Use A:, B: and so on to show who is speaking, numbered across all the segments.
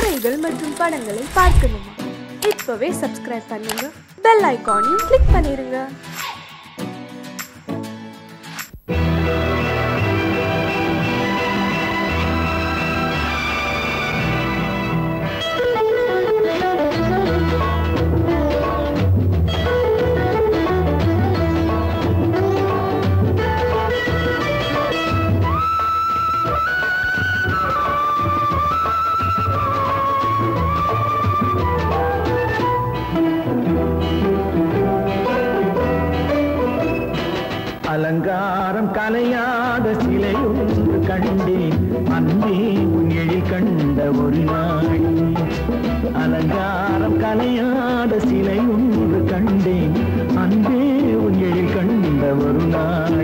A: கதைகள் மற்றும் படங்களை பார்க்கணுமா? இப்பவே சப்ஸ்கிரைப் பண்ணுங்க, பெல் ஐகானையும் கிளிக் பண்ணிருங்க.
B: அலங்காரம் கலையாத சிலையொன்று கண்டேன், அன்பே உன் எழில் கண்ட ஒரு நாள். அலங்காரம் கலையாத சிலையொன்று கண்டேன், அன்பே உன் எழில் கண்ட ஒரு நாள்.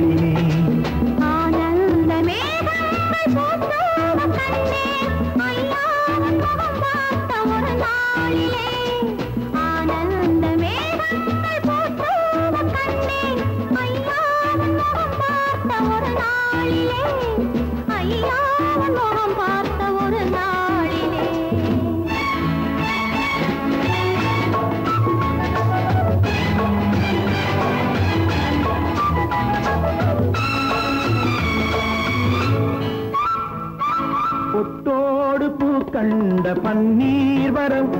B: பொட்டோடு பூ கண்ட பன்னீர் வரம்,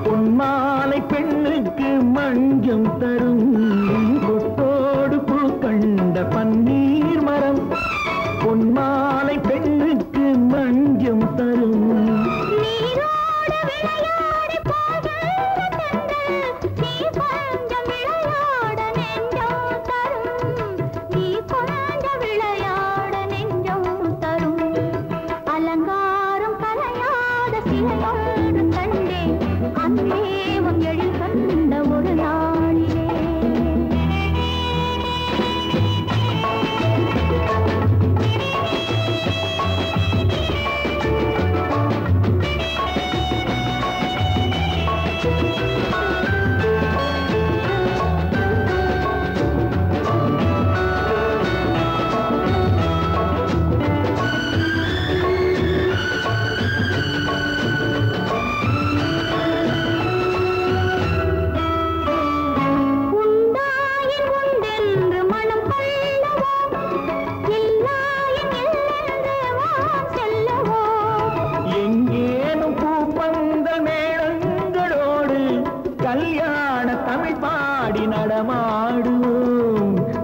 B: பொன்மாலை பெண்ணுக்கு மஞ்சம் தரும். பொட்டோடு பூ கண்ட பன்னீர் மரம், பொன்மாலை பெண்ணுக்கு மஞ்சம் தரும்.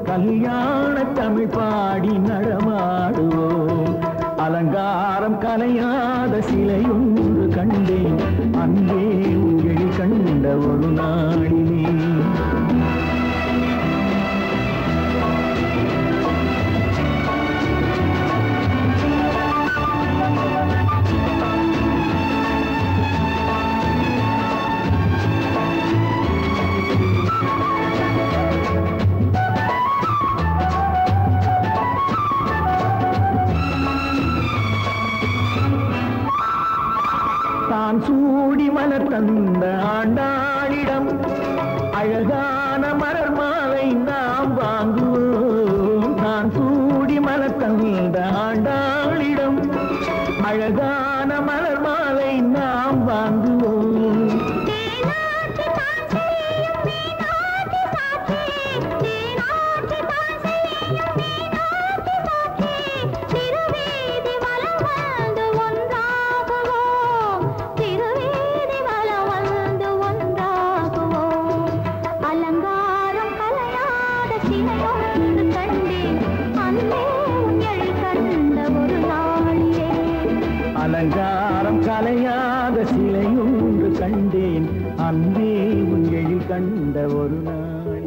B: கல்யாண தமிழ் பாடி நடமாடுவோம். அலங்காரம் கலையாத சிலையொன்று கண்டேன், அன்பே உன் எழில் கண்ட ஒரு நாளிலே. தான் சூடி மலர் தந்த ஆண்டாளிடம் அழகான மலர் மாலை நாம் வாங்குவோம். நான் சூடி மலர் தந்த ஆண்டாளிடம் அழகான மலர் மாலை நாம் வாங்குவோம். அலங்காரம் கலையாத சிலையொன்று கண்டேன், அன்பே உன் எழில் கண்ட ஒரு நாள்.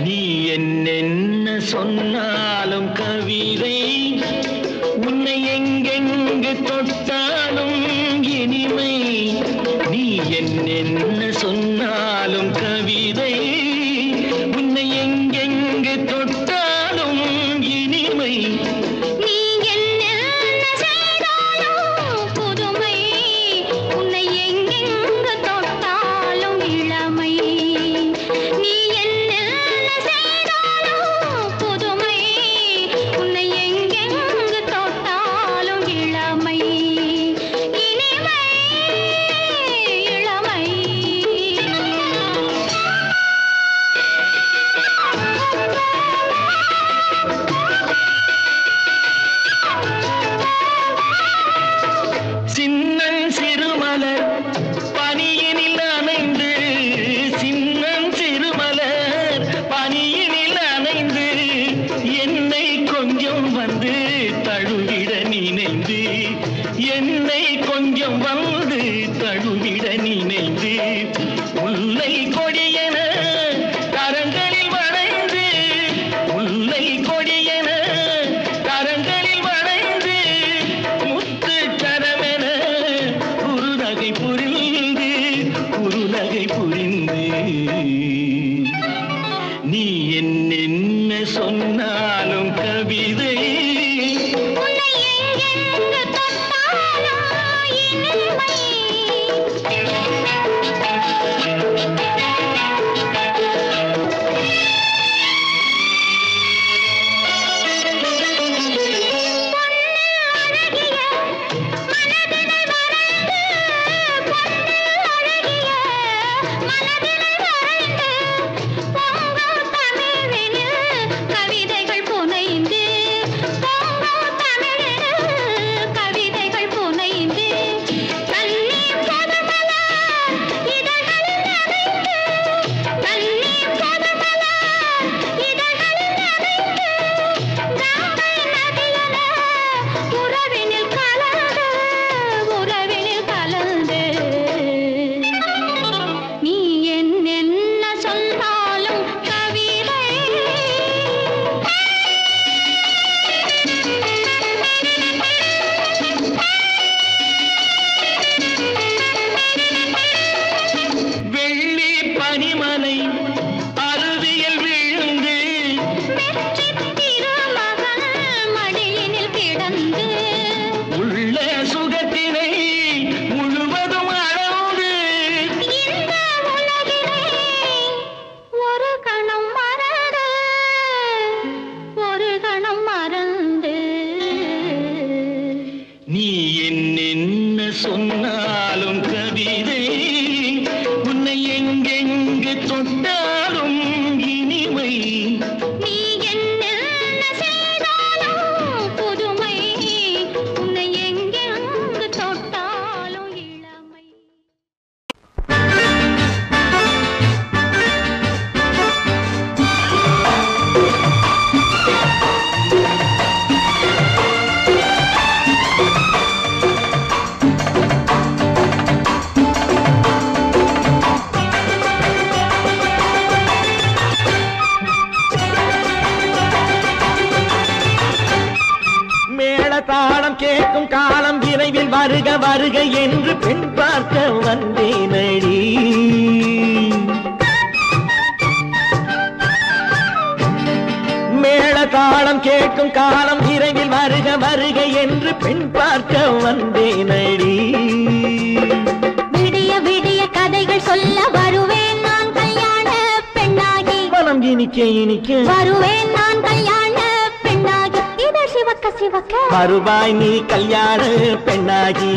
B: நீ என்ன சொன்னாலும் கவிதை, உன்னை எங்கெங்கு தொட்டாலும் இனிமை. நீ என்ன சொன்னாலும் கவிதை, உன்னை எங்கெங்கு தொட்டாலும் இனிமை. நீ என்ன செய்தாலும் புதுமை, உன்னை தழுவிட நினைந்து முல்லை கொடியன கரங்களில் வளைந்து முல்லை கொடியன கரங்களில் வளைந்து முத்து கரமென குறுநகை புரிந்து நீ என்ன சொன்னாலும் கவிதை சொன்னாலும் கவிதை உன்னை எங்கெங்கு தொட்டாலும் இனிமை நீ என்ன செய்தாலும் புதுமை உன்னை எங்கெங்கு தொட்டாலும் இளமை
C: தாளம் கேட்கும் காலம் விரைவில் வருக வருக என்று பெண் பார்க்க வந்தேனடி மேள தாளம் கேட்கும் காலம் விரைவில் வருக வருக என்று பெண் பார்க்க வந்தேனடி
D: விடிய விடிய கதைகள் சொல்ல வருவேன் நான் கல்யாண பெண்ணாகி
C: மனம் இனிக்க இனிக்க
D: வருவேன் நான் கல்யாண பெண்ணாகி இதழ் சிவக்க சிவக்க
C: வருவாய் நீ கல்யாண பெண்ணாகி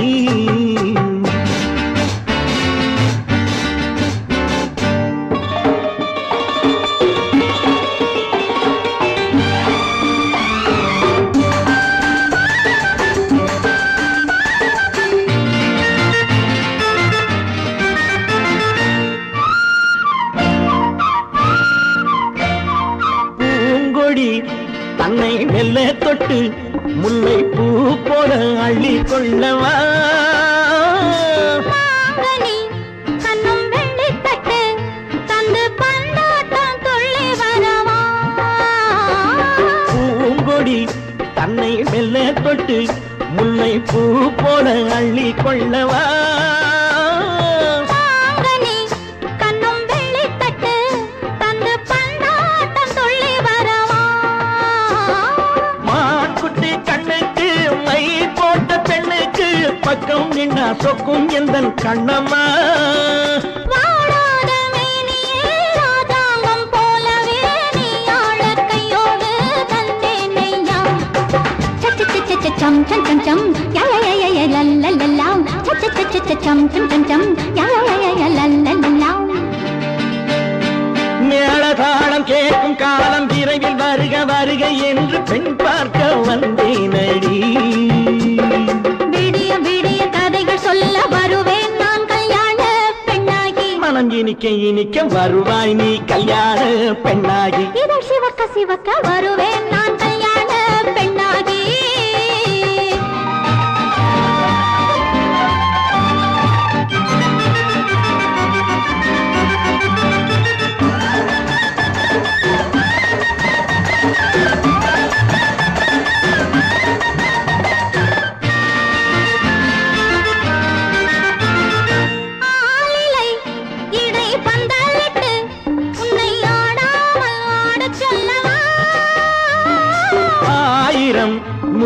C: பூங்கொடி தன்னை மெல்ல தொட்டு முல்லை பூ போல அள்ளி கொள்ளவா
D: கண்ணும் வெள்ளி தட்டு தந்து பந்தாட்டம் துள்ளி வரவா
C: பூங்கொடி தன்னை மெல்ல தொட்டு முல்லை பூ போல அள்ளி கொள்ளவா பக்கம் நின்னா சொக்கும் எந்தன் கண்ணம்மா
D: வாடாத மேனியே ராஜாங்கம் போலவே நீ ஆள கையோடு தந்தேன் நெய்யா சச்ச சச்ச சம் சம் சம் சம் யா யா யா யா லல்லல்லா சச்ச சச்ச சம் சம் சம் சம் யா யா யா லல்லல்லா
C: மேளதாளம் கேட்கும் காலம் விரைவில் வருக வருக என்று பெண் பார்க்க வந்தேனடி
D: விடிய விடிய கதைகள் சொல்ல வருவேன் நான் கல்யாண பெண்ணாகி
C: மனம் இனிக்க இனிக்க வருவாய் நீ கல்யாண பெண்ணாகி
D: இதழ் சிவக்க சிவக்க வருவேன் நான் கல்யாண பெண்ணாகி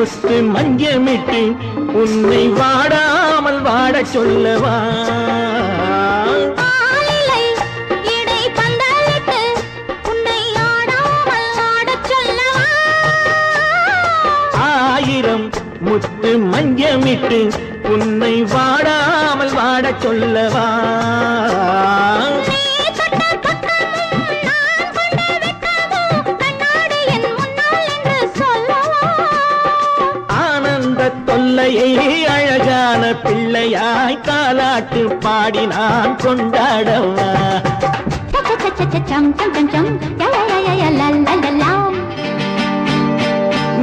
C: முத்து மஞ்சமிட்டு உன்னை வாடாமல் வாடச் சொல்லவா ஆயிரம் முத்து மஞ்சமிட்டு உன்னை வாடாமல் வாடச் சொல்லவா தொல்லையை அழகான பிள்ளையாய் தாலாட்டு பாடி நான் கொண்டாடவா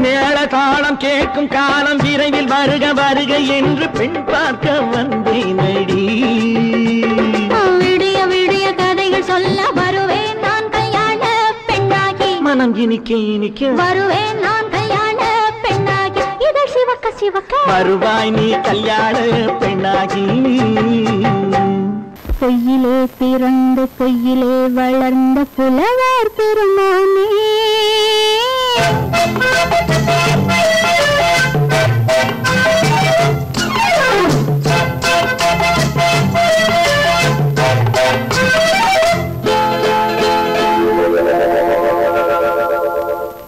C: மேள தாளம் கேட்கும் காலம் விரைவில் வருக வருக என்று பெண் பார்க்க வந்தேனடி
D: விடிய விடிய கதைகள் சொல்ல வருவேன் நான் கல்யாண பெண்ணாகி
C: மனம் இனிக்க இனிக்க
D: வருவேன் நான் கல்யாண பெண்ணாகி இதழ் சிவக்க சிவக்க
C: வருவாய் நீ கல்யாண பெண்ணாகி
D: பொய்யிலே பிறந்து பொய்யிலே வளர்ந்த புலவர் பெருமானே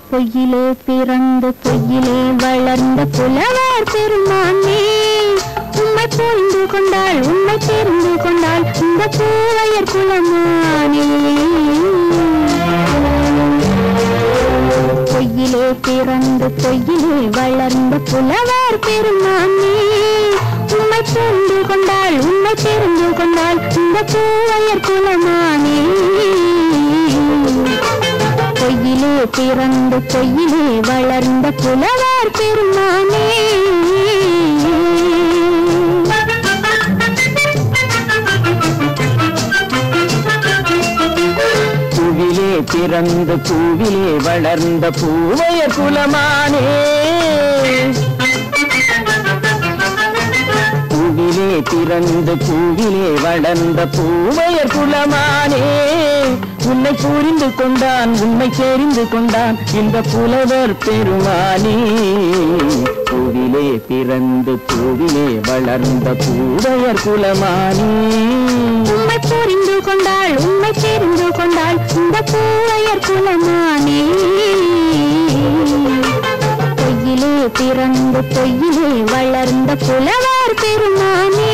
D: பொய்யிலே பிறந்து பொய்யிலே வளர்ந்த புலவர் பெருமானே உம்மை புரிந்து கொண்டாள் உம்மை தெரிந்து கொண்டாள் இந்த பூவையர் குலமானே பொய்யிலே பிறந்து பொய்யிலே வளர்ந்த புலவர் பெருமானே உம்மை புரிந்து கொண்டாள் உம்மை தெரிந்து கொண்டாள் இந்த பூவையர் குலமானே பொய்யிலே பிறந்து பொய்யிலே வளர்ந்த புலவர் பெருமானே
C: பூவிலே பிறந்து பூவிலே வளர்ந்த பூவையர் குலமானே பூவிலே பிறந்து பூவிலே வளர்ந்த பூவையர் குலமானே உன்னை புரிந்து கொண்டான் உன்னை தெரிந்து கொண்டான் இந்த புலவர் பெருமானே பூவிலே பிறந்து பூவிலே வளர்ந்த பூவையர் குலமானே
D: உம்மை புரிந்து கொண்டாள் உம்மை தெரிந்து கொண்டாள் இந்த பூவையர் குலமானே பொய்யிலே பிறந்து பொய்யிலே வளர்ந்த புலவர் பெருமானே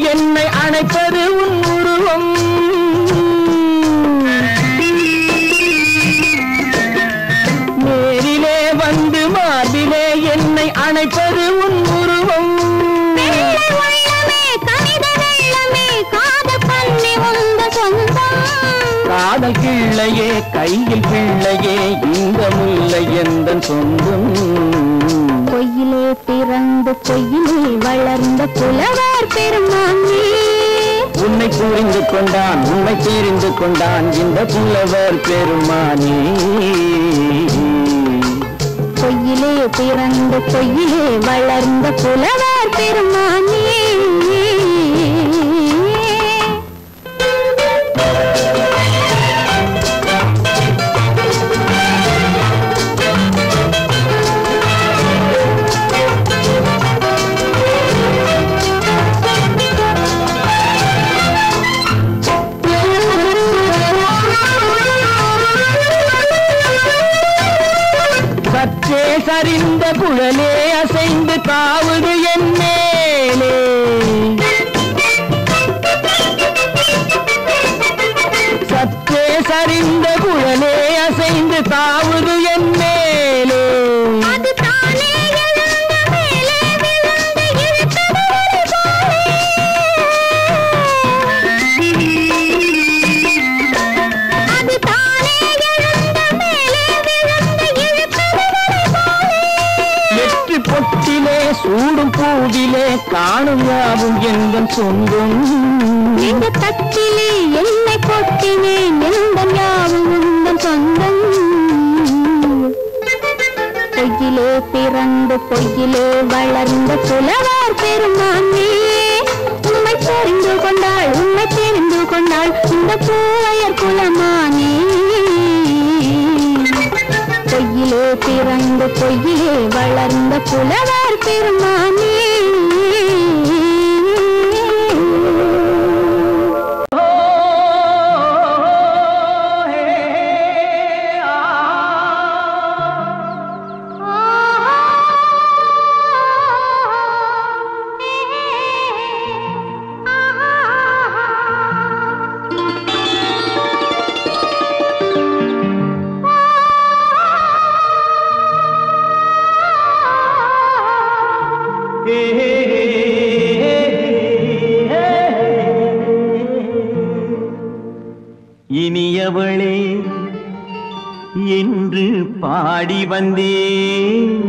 C: என்னை அணைப்பது உன் உருவம் நேரிலே வந்து மார்பிலே என்னை அணைப்பது உன் உருவம் காதல் கிள்ளையே கையில் பிள்ளையே இந்த முல்லை எந்தன் சொந்தம்
D: பொய்யிலே பிறந்து பொய்யிலே வளர்ந்த புலவர் பெருமானே
C: உன்னை புரிந்து கொண்டான் உன்னை தெரிந்து கொண்டான் இந்த புலவர் பெருமானே
D: பொய்யிலே பிறந்து பொய்யிலே வளர்ந்த புலவர் பெருமானே
C: சரிந்த குழலே அசைந்து தாவுது என் மேலே சற்றே சரிந்த குழலே அசைந்து தாவுது என் மேலே காணும் யாவும் எங்கள் சொந்தம்.
D: இந்த தட்டிலே என்னை கொட்டினேன் எந்தன் யாவும் உந்தன் சொந்தம். பொய்யிலே பிறந்து பொய்யிலே வளர்ந்த புலவர் பெருமானே, உண்மை தெரிந்து கொண்டாள் உண்மை தெரிந்து கொண்டாள் இந்த பூவையர் குலமானே. பொய்யிலே பிறந்து பொய்யிலே வளர்ந்த புலவர் பெருமானே.
C: இனியவளே என்று பாடி வந்தேன்.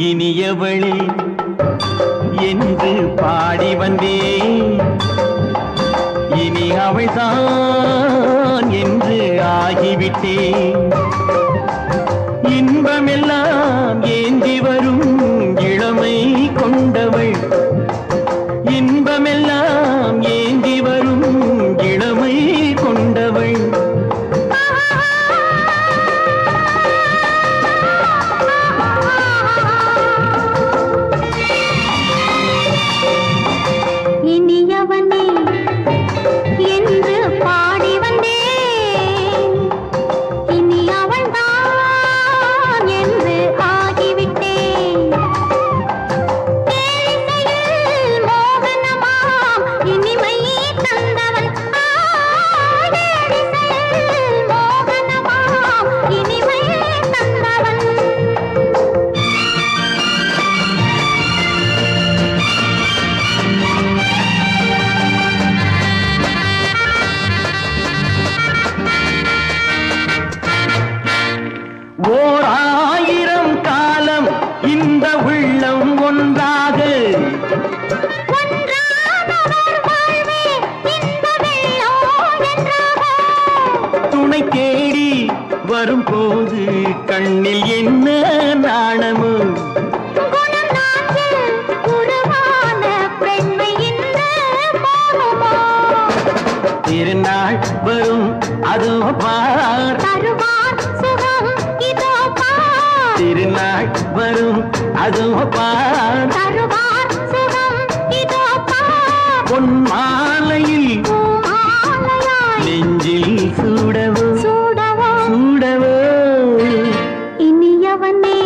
C: இனியவளே என்று பாடி வந்தேன். இனி அவள்தான் என்று ஆகிவிட்டேன். இன்பமெல்லாம் ஏந்தி வரும் இளமை கொண்டவள், இன்பமெல்லாம் ஏந்தி வரும் இளமை கொண்டவள்.
D: இனியவனே என்று பாடி வந்தேன். இனி அவள்தான் என்று ஆகிவிட்டேன். தேனிசையில் மோகனமாம் இனிமை தந்தவன், தேனிசையில் மோகனமாம் இனிமை தந்தவன்.
C: ஓர் ஆயிரம் காலம் இந்த உள்ளம் ஒன்றாக துணை தேடி வரும்போது கண்ணில் என்ன நாணமோ. திருநாள் வரும் அதோ பார், திருநாள் வரும் அதோ பார். பொன் மாலையில் நெஞ்சில் சூடவோ சூடவோ.
D: இனியவனே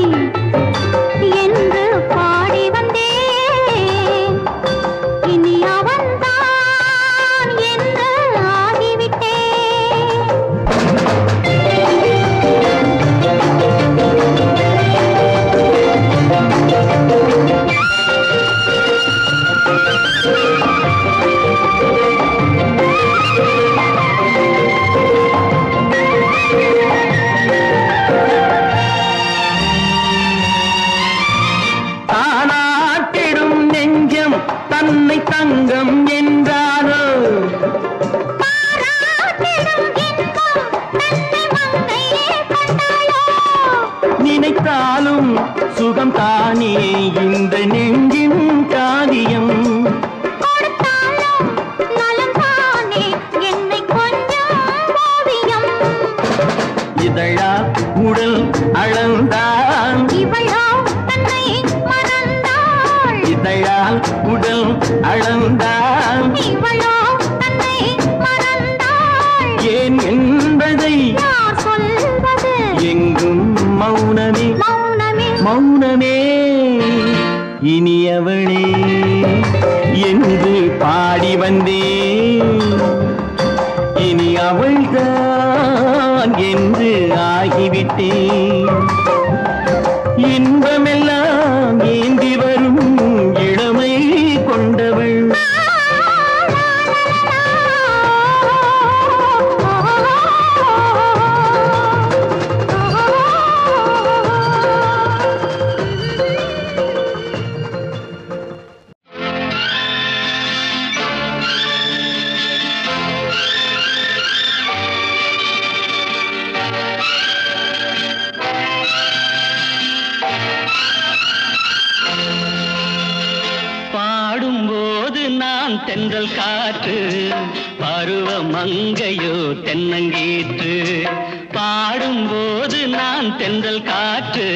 D: என்று பாடி வந்தேன். இனி அவன்தான் என்று ஆகிவிட்டேன்.
C: தானாட்டிடும் நெஞ்சம் தன்னை தங்கம் என்றாரோ. நினைத்தாலும் சுகம் தானே இந்த நெஞ்சின் காரியம். இதழா உடல் அளந்தான், இதழால் உடல் அளந்தான். ஏன் என்பதை எங்கும் மௌனமே மௌனமே. இனியவளே என்று பாடி வந்தேன். இனி அவள்தான் என்று ஆகிவிட்டேன். இன்பமெல்லாம் ஏந்தி வரும் இளமை கொண்டவள். நான் தென்றல் காற்று பருவ மங்கையோ தென்னங்கீற்று பாடும்போது நான் தென்றல் காற்று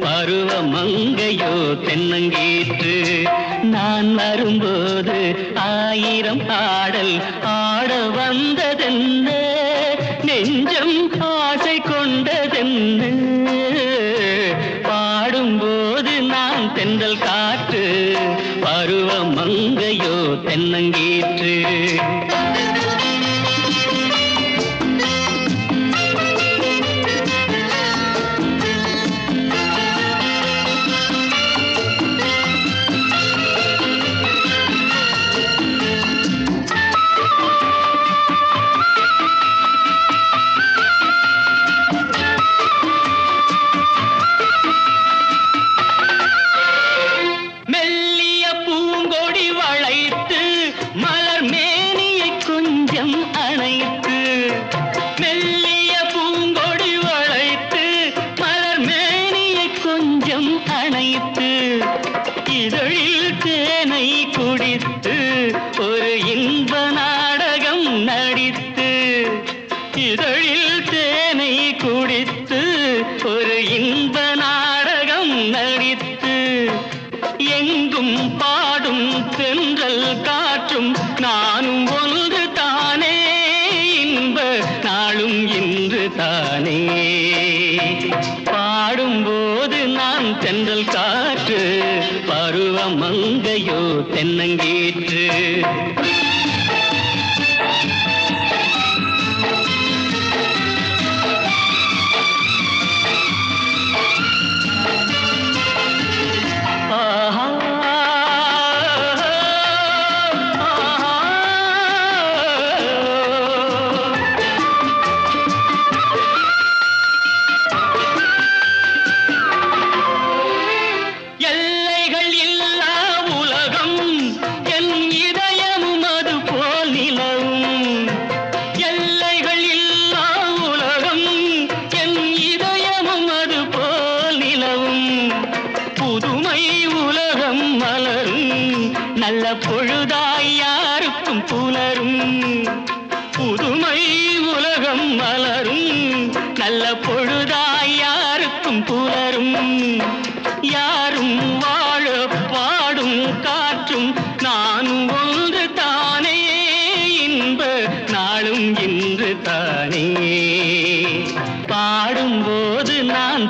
C: பருவ மங்கையோ தென்னங்கீற்று நான் வரும்போது ஆயிரம் ஆடல் ஆட வந்ததென்ன நெஞ்சம் ஆசை கொண்டதென்ன பாடும்போது நான் தென்றல் காற்று பருவ மங்கையோ தென்னங்கீற்று பாடும்போது நான் தென்றல் காற்று பருவ மங்கையோ தென்னங்கீற்று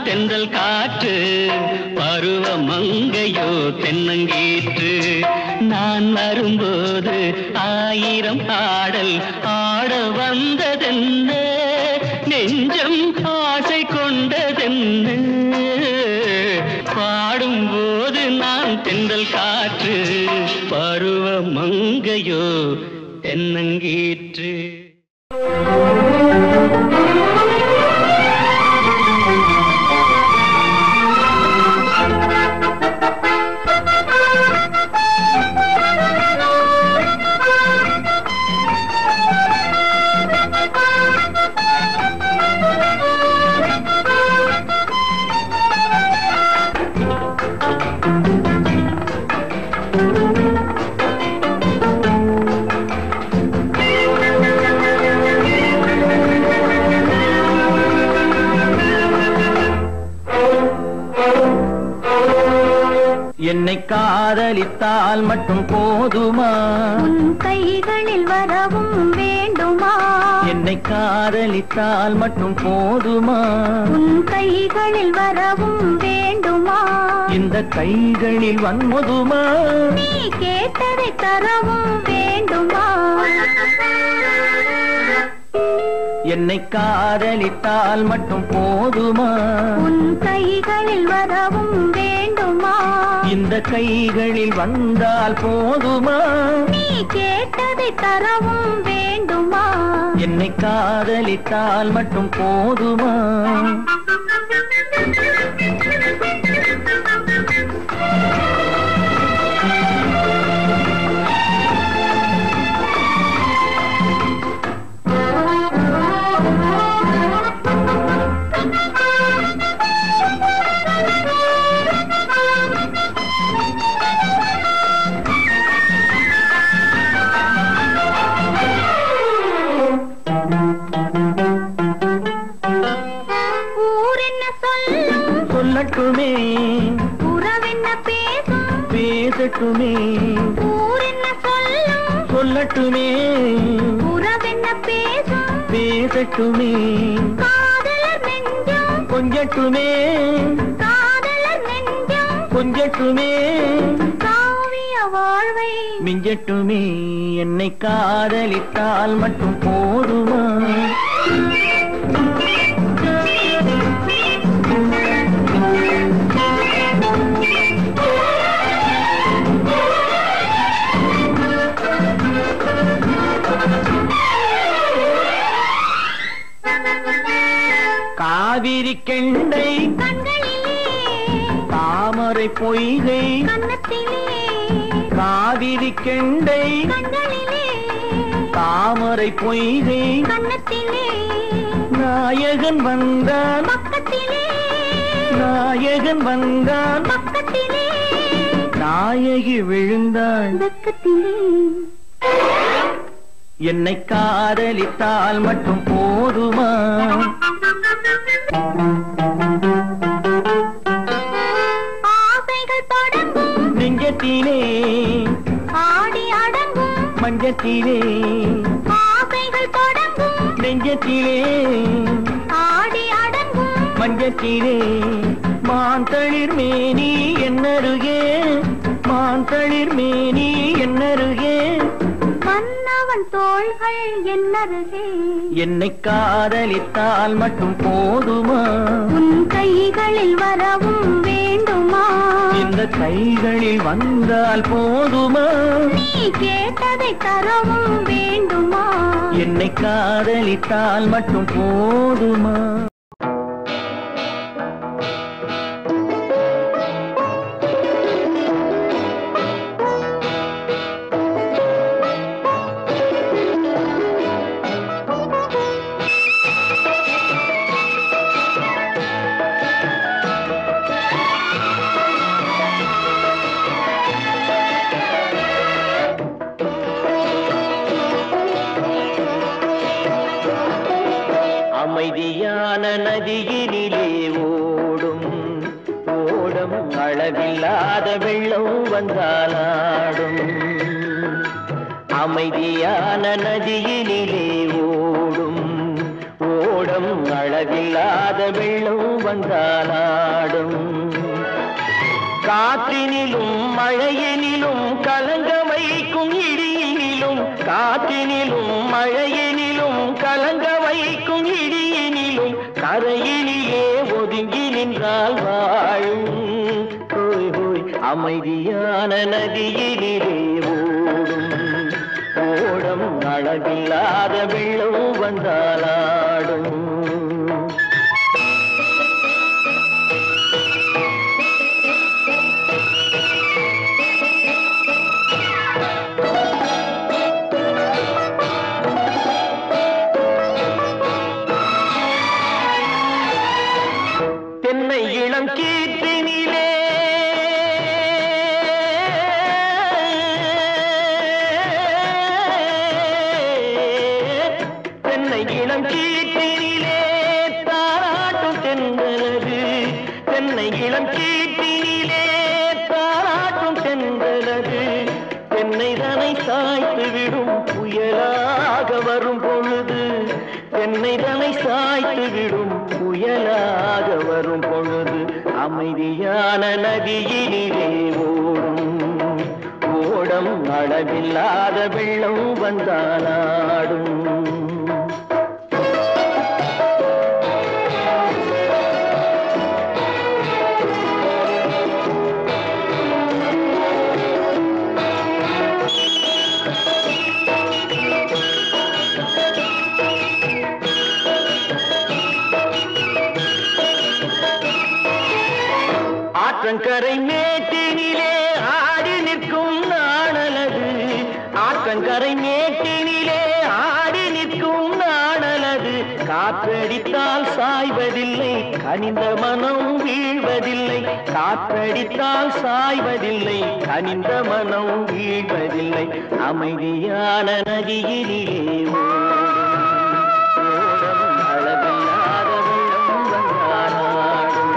C: தென்றல் காற்று பருவ மங்கையோ தென்னங்கீற்று நான் வரும்போது ஆயிரம் ஆடல் ஆட வந்ததென்ன நெஞ்சம் ஆசை கொண்டதென்ன பாடும்போது நான் தென்றல் காற்று பருவ மங்கையோ தென்னங்கீற்று
B: என்னை காதலித்தால் மட்டும் போதுமா
D: உன் கைகளில் வரவும் வேண்டுமா
B: என்னை காதலித்தால் மட்டும் போதுமா
D: உன் கைகளில் வரவும் வேண்டுமா
B: இந்த கைகளில் வன்முதுமா
D: நீ கேட்டதை தரவும் வேண்டுமா
B: என்னை காதலித்தால் மட்டும் போதுமா
D: உன் கைகளில் வரவும் வேண்டுமா
B: இந்த கைகளில் வந்தால் போதுமா
D: நீ கேட்டதை தரவும் வேண்டுமா
B: என்னை காதலித்தால் மட்டும் போதுமா
D: உறவென்ன பேசும்
C: பேசட்டுமே
D: ஊர் என்ன சொல்லும்
C: சொல்லட்டுமே
D: உறவென்ன பேசும்
C: பேசட்டுமே
D: காதலர் நெஞ்சம்
C: கொஞ்சட்டுமே
D: காதலர் நெஞ்சம்
C: கொஞ்சட்டுமே
D: காவிய வாழ்வை
C: மிஞ்சட்டுமே என்னை காதலித்தால் மட்டும் போதுமா காவிரி கெண்டை
D: கண்களிலே
C: தாமரை பொய்கை
D: கன்னத்திலே
C: காவிரி கெண்டை
D: கண்களிலே
C: தாமரை பொய்கை
D: கன்னத்திலே
C: நாயகன் வந்தான்
D: பக்கத்திலே
C: நாயகன் வந்தான்
D: பக்கத்திலே
C: நாயகி விழுந்தாள்
D: பக்கத்திலே
C: என்னை காதலித்தால் மட்டும் போதுமா
D: ஆசைகள் தொடங்கும்
C: நெஞ்சத்திலே
D: ஆடி அடங்கும்
C: மஞ்சத்திலே
D: ஆசைகள் தொடங்கும்
C: நெஞ்சத்திலே
D: ஆடி அடங்கும்
C: மஞ்சத்திலே மாந்தளிர் மேனி என்னருகே மாந்தளிர் மேனி என்னருகே
D: மன்னவன் தோள்கள் என்னருகே
C: என்னை காதலித்தால் மட்டும் போதுமா
D: உன் கைகளில் வரவும் வேண்டுமா
C: இந்த கைகளில் வந்தால் போதுமா
D: நீ கேட்டதை தரவும் வேண்டுமா
C: என்னை காதலித்தால் மட்டும் போதுமா அமைதியான நதியினிலே ஓடும் ஓடம் அளவில்லாத வெள்ளம் வந்தாலாடும் அமைதியான நதியினிலே ஓடும் ஓடம் அளவில்லாத வெள்ளம் வந்தாலாடும் காற்றினிலும் மழையினிலும் கலங்க வைக்கும் இடியினிலும் காற்றினிலும் மழையினிலும் கலங்க வைக்கும் இடியினிலும் கரையினிலே ஒதுங்கி நின்றால் வாழும் ஹோய் ஹோய் அமைதியான நதியினிலே ஓடும் ஓடம் அளவில்லாத வெள்ளம் வந்தாலாடும் தென்னை இளம் கீற்றினிலே தென்னை இளம் கீற்றினிலே தாராட்டும் தென்றலது தென்னை இளம் கீற்றினிலே தாராட்டும் தென்றலது தென்னை தனை சாய்த்து விடும் புயலாக வரும் பொழுது தென்னை தனை சாய்த்து விடும் புயலாக வரும் பொழுது அமைதியான நதியினிலே ஓடும் ஓடம் அளவில்லாத வெள்ளம் வந்தாலாடும் ஆற்றங்கரை மேட்டினிலே ஆடி நிற்கும் நாணலது ஆற்றங்கரை மேட்டினிலே ஆடி நிற்கும் நாணலது காற்றடித்தால் சாய்வதில்லை கனிந்த மனம் வீழ்வதில்லை காற்றடித்தால் சாய்வதில்லை கனிந்த மனம் வீழ்வதில்லை அமைதியான நதியினிலே ஓடும் ஓடம் அளவில்லாத வெள்ளம் வந்தாலாடும்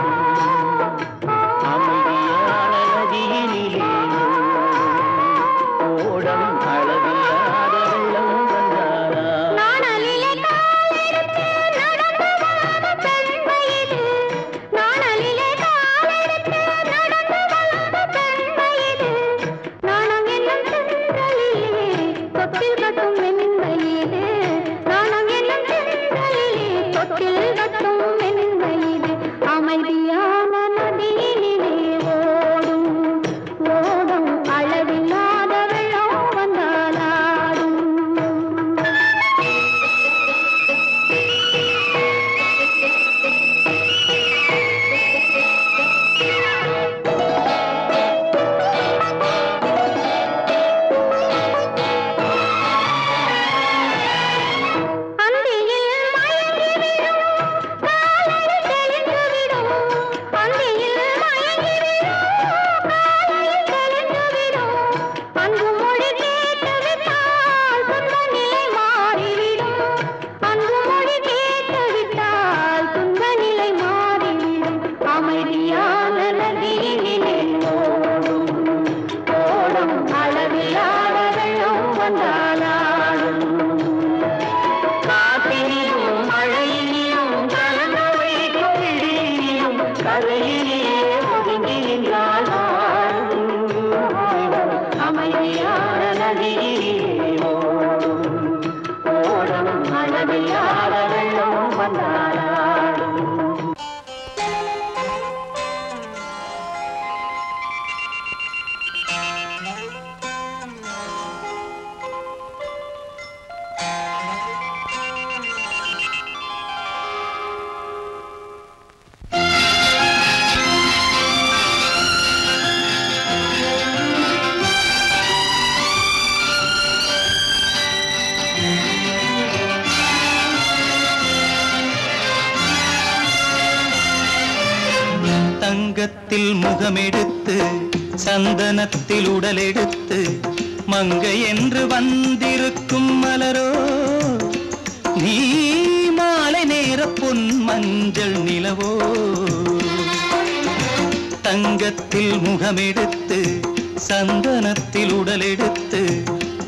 C: தங்கத்தில் முகமெடுத்து சந்தனத்தில் உடலெடுத்து மங்கை என்று வந்திருக்கும் மலரோ நீ மாலை நேர பொன் மஞ்சள் நிலவோ தங்கத்தில் முகமெடுத்து சந்தனத்தில் உடலெடுத்து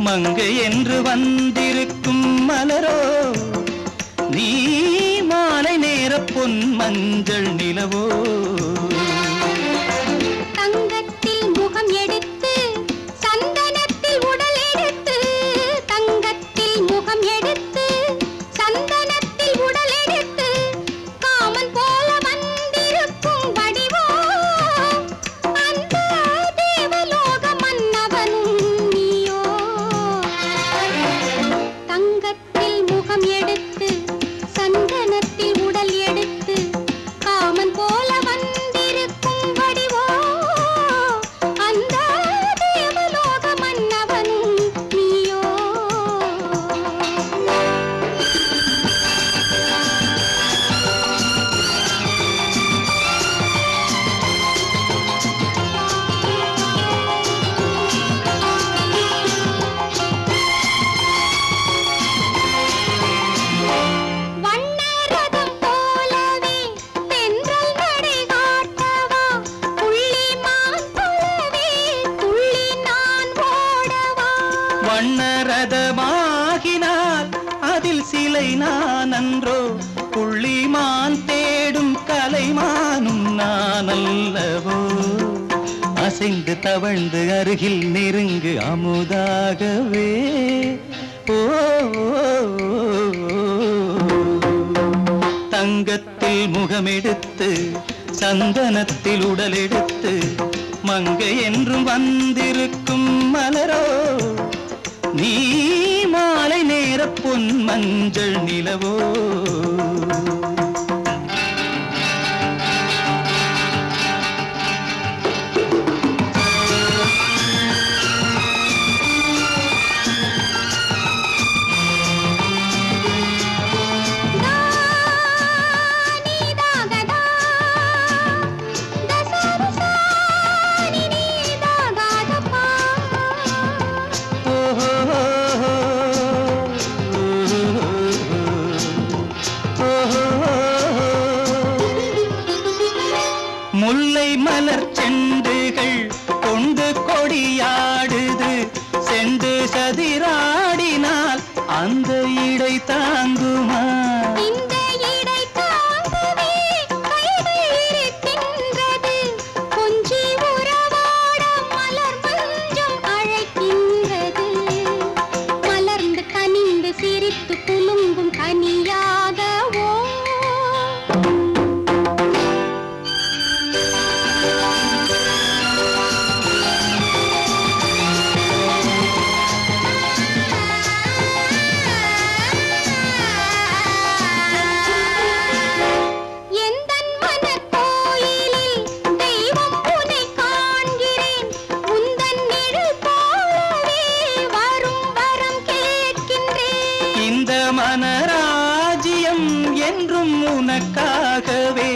C: மங்கை என்று வந்திருக்கும் மலரோ நீ மாலை நேர பொன் மஞ்சள் நிலவோ
D: தங்கத்தில் முகம் எடுத்து சந்தனத்தில் உடல் எடுத்து தங்கத்தில் முகம் எடுத்து சந்தனத்தில் உடல் எடுத்து காமன் போல வந்திருக்கும் வடிவோ அந்த தேவலோக மன்னவனும் நீயோ தங்கத்தில் முகம் எடுத்து சந்தனத்தில் உடல் எடுத்து காமன் போல வந்திருக்கும் வடிவோ அந்த தேவலோக மன்னவனும் நீயோ வண்ணரதம் போலவே தென்றல் நடை காட்டவா புள்ளிமான் போலவே துள்ளி நான் ஓடவா
C: வண்ணரதமாகினால் அதில் சிலை நான் அன்றோ புள்ளிமான் தேடும் கலைமானும் நான் அல்லவோ அசைந்து தவழ்ந்து அருகில் நெருங்கு அமுதாகவே ஓ தங்கத்தில் முகமெடுத்து சந்தனத்தில் உடலெடுத்து மங்கை என்றும் வந்திருக்கும் மலரோ நீ மாலை நேர பொன் மஞ்சள் நிலவோ முல்லை மலர் செண்டுகள் கொண்டு கொடியாடுது செண்டு சதிராடினால் அந்த இடை தாங்குமா
D: இந்த இடை தாங்கவே கைகள் இருக்கின்றது கொஞ்சி உறவாட மலர் மஞ்சம் அழைக்கின்றது மலர்ந்து கனிந்து சிரித்து குலுங்கும் கனியாகவோ எந்தன் மனக்கோயிலில் தெய்வம் உன்னை காண்கிறேன் உந்தன் நிழல் போலவே வரும் வரம் கேட்கின்றேன்
C: இந்த மனராஜ்யம் என்றும் உனக்காகவே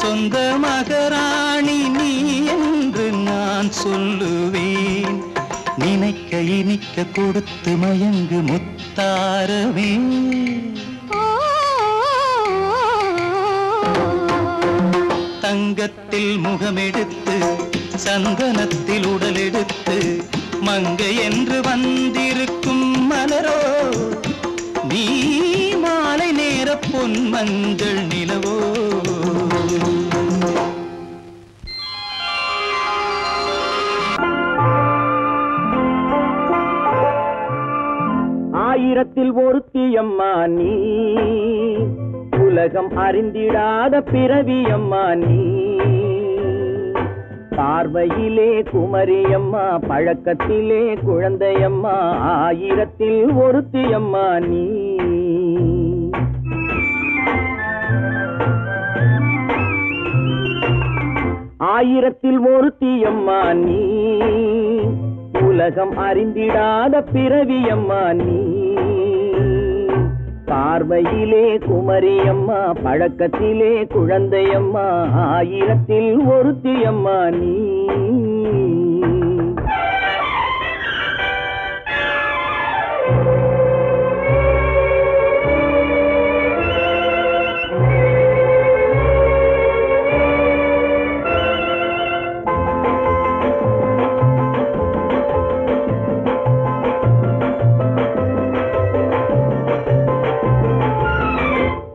C: சொந்த மகராணி நீ என்று நான் சொல்லுவேன் நினைக்க இனிக்க கொடுத்து மயங்கு முத்தாரவே தங்கத்தில் முகமெடுத்து சந்தனத்தில் உடலெடுத்து மங்கை என்று வந்திருக்கும் மலரோ நீ மாலை நேர பொன் மஞ்சள் நிலவோ
B: ஆயிரத்தில் ஒருத்தியம்மா நீ உலகம் அறிந்திடாத பிறவியம்மா நீ பார்வையிலே குமரியம்மா பழக்கத்திலே குழந்தையம்மா ஆயிரத்தில் ஒருத்தியம்மா நீ ஆயிரத்தில் ஒருத்தியம்மா நீ உலகம் அறிந்திடாத பிறவியம்மா நீ
C: பார்வையிலே குமரியம்மா, பழக்கத்திலே குழந்தையம்மா, ஆயிரத்தில் ஒருத்தியம்மா நீ.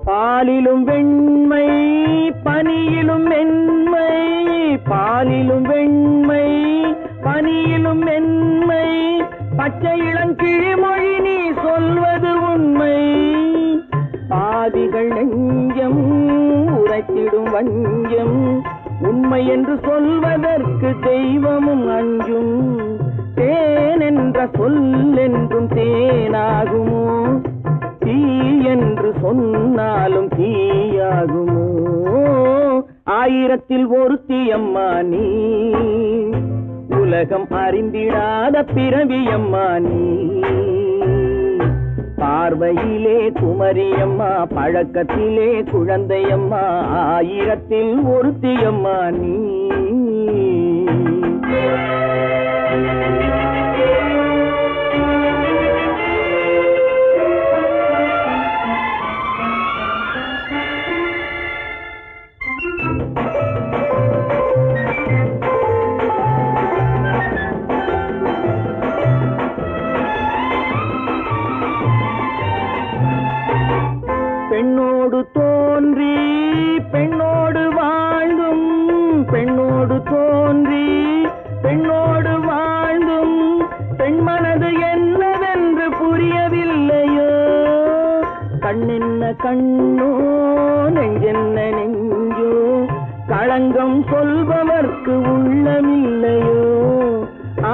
C: பாலிலும் வெண்மை பனியிலும் மென்மை, பாலிலும் வெண்மை பனியிலும் மென்மை, பச்சை இளங்கிழிமொழி நீ சொல்வது உண்மை. பாதிகள் நெஞ்சம் உரைத்திடும் வஞ்சம், உண்மை என்று சொல்வதற்கு தெய்வமும் அஞ்சும். தேன் என்ற சொல் என்றும் தேனாகுமோ, தீ என்று சொன்னாலும் தீயாகுமோ. ஆயிரத்தில் ஒருத்தியம்மா நீ, உலகம் அறிந்திடாத பிறவியம்மா நீ. பார்வையிலே குமரியம்மா, பழக்கத்திலே குழந்தையம்மா, ஆயிரத்தில் ஒருத்தியம்மா நீ. பெண்ணோடு தோன்றி பெண்ணோடு வாழ்ந்தும், பெண்ணோடு தோன்றி பெண்ணோடு வாழ்ந்தும், பெண்மனது என்னவென்று புரியவில்லையோ. கண்ணென்ன கண்ணோ, நெஞ்சென்ன நெஞ்சோ, களங்கம் சொல்பவர்க்கு உள்ளமில்லையோ.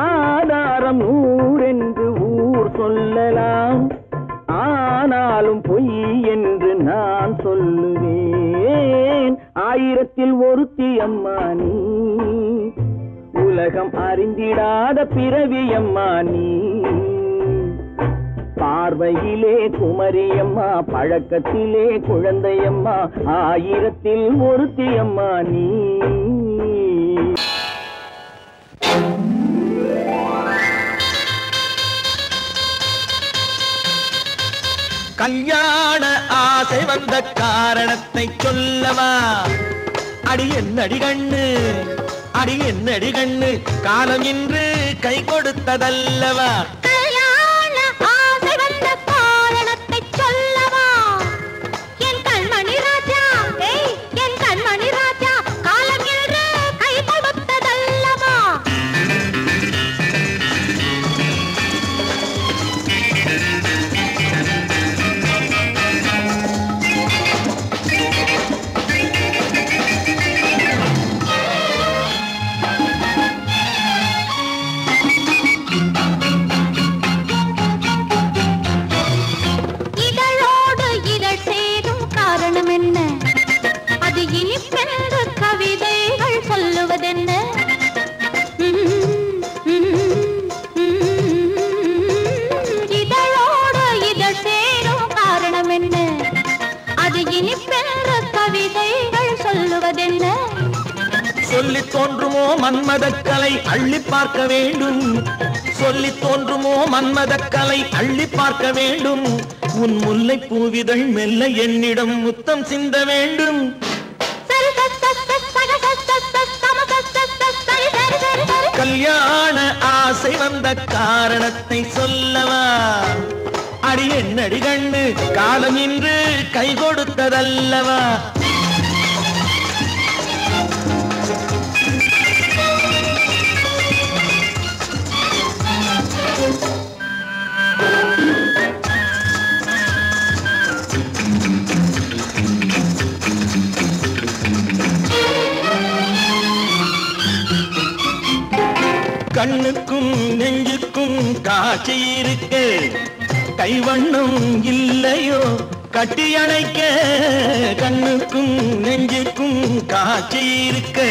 C: ஆதாரம் ஊரென்று ஊர் சொல்லலாம், ஆனாலும் பொய் என்று நான் சொல்லுவேன். ஆயிரத்தில் ஒருத்தியம்மா நீ, உலகம் அறிந்திடாத பிறவியம்மா நீ. பார்வையிலே குமரியம்மா, பழக்கத்திலே குழந்தையம்மா, ஆயிரத்தில் ஒருத்தியம்மா நீ.
E: கல்யாண ஆசை வந்த காரணத்தை சொல்லவா? அடி என்னடி கண்ணு, அடி என்னடி கண்ணு, காலம் இன்று கை கொடுத்ததல்லவா?
D: கல்யாண ஆசை வந்த காரணத்தை சொல்லவா? என் கண்மணி ராஜா, என் கண்மணி ராஜா, காலம் இன்று கை கொடுத்ததல்லவா?
E: சொல்லி தோன்றுமோ மன்மதக்கலை அள்ளி பார்க்க வேண்டும், சொல்லி தோன்றுமோ மன்மதக்கலை அள்ளி பார்க்க வேண்டும். உன் முல்லை பூவிதழ் மெல்ல என்னிடம் முத்தம் சிந்த வேண்டும். கல்யாண ஆசை வந்த காரணத்தை சொல்லவா? அடி என்னடி கண்ணு, காலம் இன்று கை கொடுத்ததல்லவா? கண்ணுக்கும் நெஞ்சுக்கும் காட்சி இருக்கு, கைவண்ணம் இல்லையோ கட்டி அணைக்க. கண்ணுக்கும் நெஞ்சுக்கும் காட்சி இருக்கு,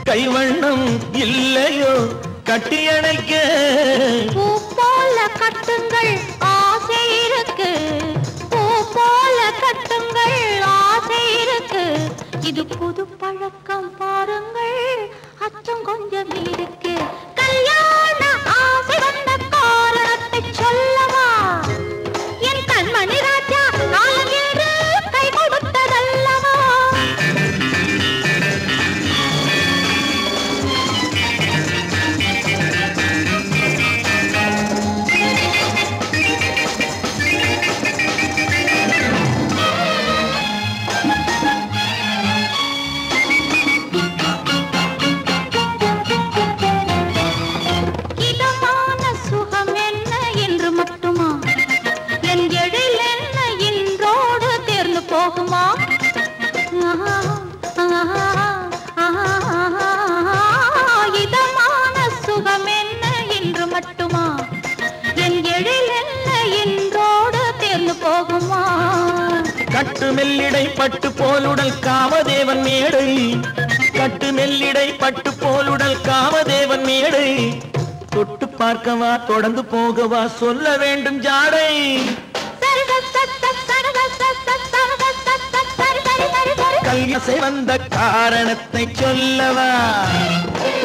E: கைவண்ணம் இல்லையோ கட்டி அணைக்க.
D: பூ போல கட்டுங்கள் ஆசை இருக்கு, பூ இது புது பழக்கம் பாருங்கள், அச்சம் கொஞ்சம் இருக்கு. கல்யாண ஆசை வந்த காரணத்தை சொல்லவா? என் கண்மணி ராஜா காலம் என்று கை கொடுத்ததல்லவா? இதமான சுகம் என்ன என்று மட்டுமா? என் எழில் என்ன என்றோடு தேர்ந்து போகுமா?
E: கட்டு மெல்லிடை பட்டு போலுடல் காமதேவன் மேடை, கட்டு மெல்லிடை பட்டு போலுடல் காமதேவன் மேடை. தொட்டு பார்க்கவா தொடர்ந்து போகவா சொல்ல வேண்டும் ஜாடை. கல்யாசை வந்த காரணத்தை சொல்லவா?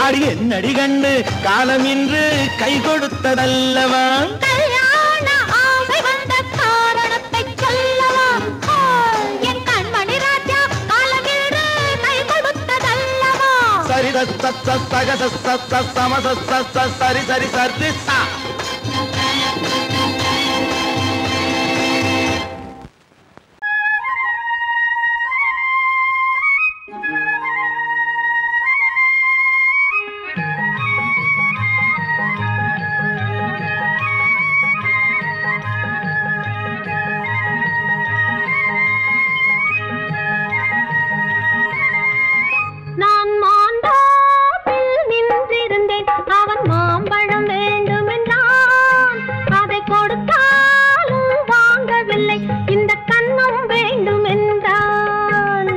E: அடி என்னடி கண்டு காலம் இன்று கை கொடுத்ததல்லவா?
D: கல்யாண ஆசை வந்த காரணத்தை சொல்லவா? என் கண்மணி ராஜா காலம் இன்று கை கொடுத்ததல்லவா?
E: சரி சக சம சரி சரி சரி சா.
D: நான் மாண்டாப்பில் நின்றிருந்தேன், அவன் மாம்பழம் வேண்டும் என்றான். அதை கொடுத்தாலும் வாங்கவில்லை, இந்த கன்னம் வேண்டும் என்றான்.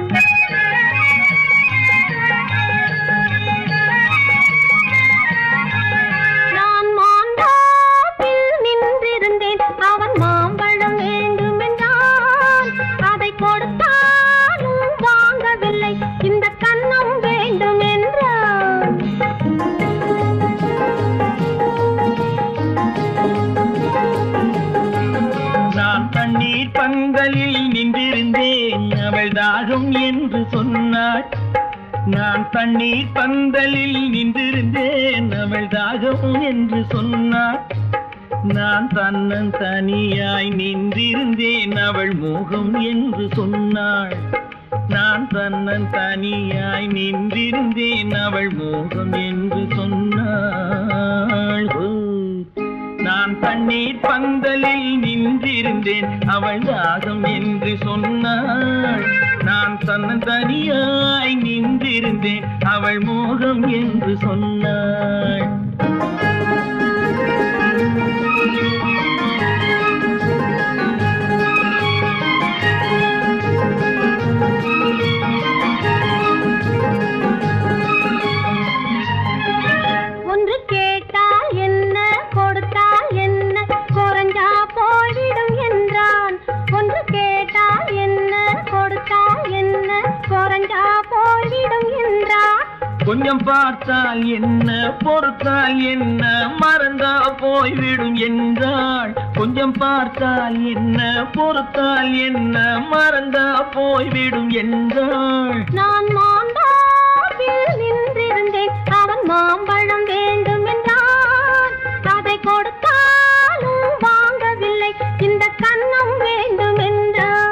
D: நான் மாண்டாப்பில் நின்றிருந்தேன், அவன் மாம்பழம் வேண்டும் என்றான். அதை கொடுத்தாலும் வாங்கவில்லை, இந்த கன்னம் வேண்டும் என்றான்.
E: நான் தண்ணீர் பந்தலில் நின்றிருந்தேன், அவள் தாகம் என்று சொன்னாள். நான் தண்ணீர் பந்தலில் நின்றிருந்தேன், அவள் தாகம் என்று சொன்னாள். நான் தன்னன் தனியாய் நின்றிருந்தேன், அவள் மோகம் என்று சொன்னாள். நான் தன்னன் தனியாய் நின்றிருந்தேன், அவள் மோகம் என்று சொன்னாள். நான் தண்ணீர் பந்தலில் நின்றிருந்தேன், அவள் தாகம் என்று சொன்னாள். நான் தன்னன் தனியாய் நின்றிருந்தேன், அவள் மோகம் என்று சொன்னாள்.
D: ஒன்று கேட்டால் என்ன, கொடுத்தால் என்ன, குறைஞ்சா போய்விடும் என்றான். ஒன்று கேட்டால் என்ன, கொடுத்தால் என்ன, குறைஞ்சா போய்விடும் என்றான்.
E: கொஞ்சம் பார்த்தால் என்ன, பொறுத்தால் என்ன, மறந்தா போய்விடும் என்றாள். கொஞ்சம் பார்த்தால் என்ன, பொறுத்தால் என்ன, மறந்தா போய்விடும் என்றாள்.
D: நான் மாண்டாப்பில் நின்றிருந்தேன், அவன் மாம்பழம் வேண்டும் என்றான். அதை கொடுத்தாலும் வாங்கவில்லை, இந்த கன்னம் வேண்டும் என்றான்.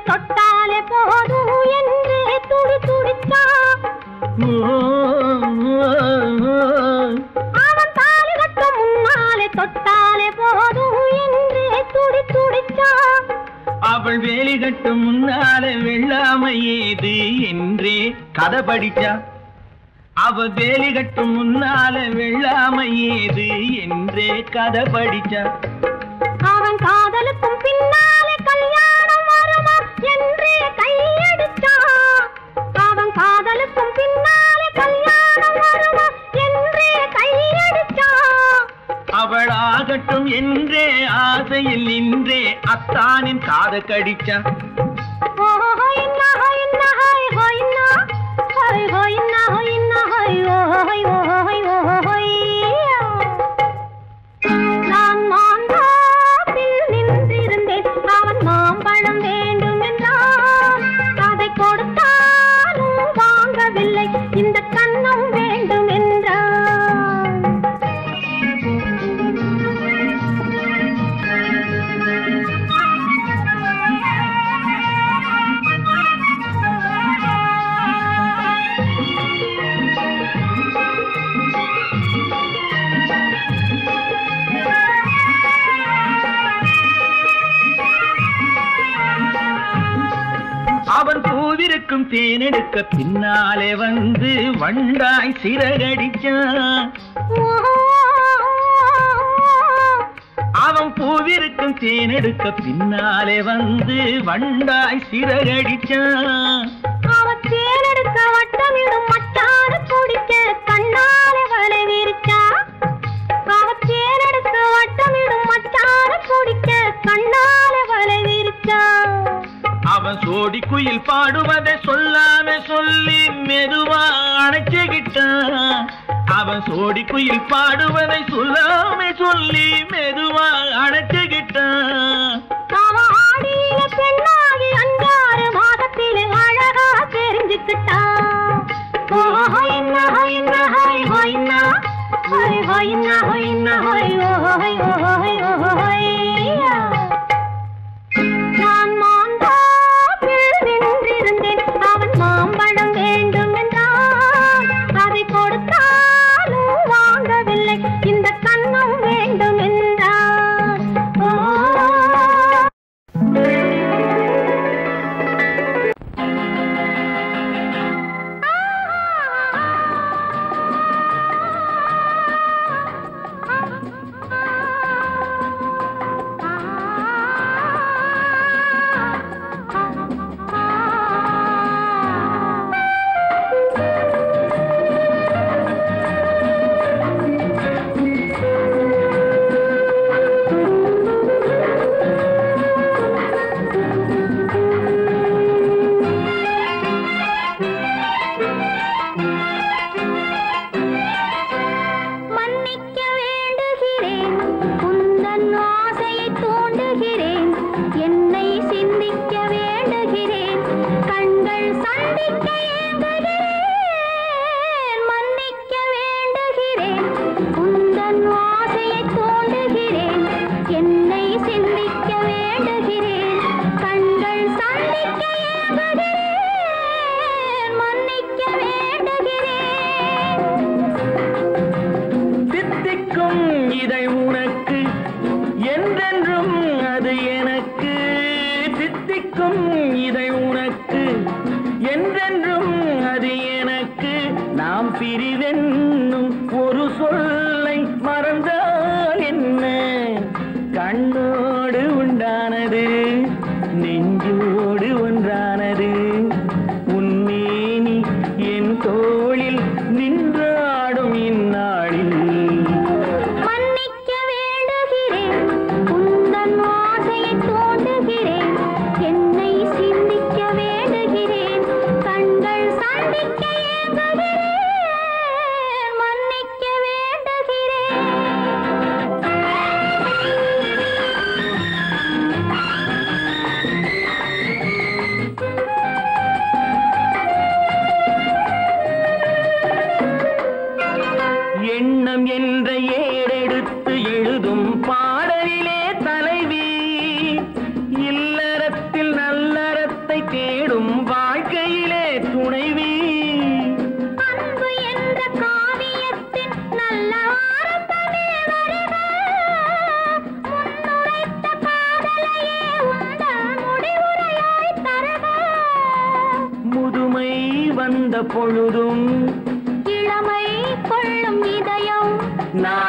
D: தொட்டாலே போதும் என்றே துடி துடித்தான். அவன் தாலி கட்டும் முன்னாலே தொட்டாலே போதும் என்றே துடி துடித்தான்.
E: அவள் வேலி கட்டும் முன்னாலே வெள்ளாமை ஏது என்றே கதை படிச்சா.
C: அவ வேலி கட்டும் முன்னால வெள்ளாமை ஏது என்றே கதை படிச்சா.
D: அவன் காதலுக்கும் பின்னாலே கல்யாணம் வருமா என்றே கையடிச்சா. அவன் காதலுக்கும் பின்னாலே கல்யாணம் வருமா என்றே கையடிச்சா.
C: அவளாகட்டும் என்றே ஆசையில் நின்றே அத்தானின் காத கடிச்சா.
D: நான் மாந்தாப்பில் நின்றிருந்தேன். அவன் மாம்பழம் வேண்டும் என்றான். அதை கொடுத்தாலும் வாங்கவில்லை. இந்த கன்னம் வேண்டும் என்றான்.
C: அவன் பூவிருக்கும் தேனெடுக்க பின்னாலே வந்து வண்டாய் சிறகடிச்சான். அவன் பூவிருக்கும் தேனெடுக்க பின்னாலே வந்து வண்டாய் சிறகடிச்சான்.
D: அவன் தேனெடுக்க வட்டமிடும் மட்டான குடிக்க கண்ணாலே வலை விரிச்சா. அவன் தேனெடுக்க வட்டமிடும் மட்டான குடிக்க கண்ணாலே வலை விரிச்சா.
C: அவன் சோடி குயில் பாடுவதை சொல்லாம சொல்லி மெதுவா அணைச்சுக்கிட்டான். அவன் சோடி குயில் பாடுவதை சொல்லாம சொல்லி மெதுவா அணைச்சுக்கிட்டான்.
D: அவன் ஆடியில பெண்ணாகி 5 மாதத்திலே அழகா தெரிஞ்சுக்கிட்டான். நான் மாந்தாப்பில் நின்றிருந்தேன். அவன் மாம்பழம் வேண்டும் என்றான். அதை கொடுத்தாலும் வாங்கவில்லை. இந்த கன்னம் வேண்டும் என்றான். மன்னிக்க வேண்டுகிறேன். உந்தன் ஆசையை தூண்டுகிறேன். என்னை சிந்திக்க வேண்டுகிறேன். கண்கள் சந்திக்க ஏங்குகிறேன். மன்னிக்க வேண்டுகிறேன். உந்தன் ஆசையை தூண்டுகிறேன். என்னை சிந்திக்க வேண்டுகிறேன். கண்கள் சந்திக்க ஏங்குகிறேன். மன்னிக்க வேண்டுகிறேன்.
C: தித்திக்கும் இதை உனக்கு என்றென்றும் அது எனக்கு. தித்திக்கும் இதை உனக்கு என்றென்றும் அது எனக்கு. நாம் பிரிவென்னும் ஒரு சொல்லை மறந்தால் என்ன? கண்ணோடு உண்டானது நெஞ்சோடு ஒன்றானது. உன்மேனி என் தோளில் நின்றாடும் இந்நாளில்.
D: மன்னிக்க வேண்டுகிறேன். உந்தன் ஆசையை தூண்டுகிறேன். என்னை சிந்திக்க வேண்டுகிறேன். கண்கள் சந்திக்க ஏங்குகிறேன். மன்னிக்க வேண்டுகிறேன்.
C: எண்ணம் என்ற ஏடெடுத்து எழுதும் பாடலிலே தலைவி. இல்லறத்தில் நல்லறத்தை தேடும் வாழ்க்கையிலே துணைவி.
D: அன்பு என்ற காவியத்தின் நல்ல வார்த்தையே வருக. முன்னுரைத்த காதலையே உந்தன் முடிவுரையாய் தருக.
C: முதுமை வந்த பொழுதும்
D: இளமை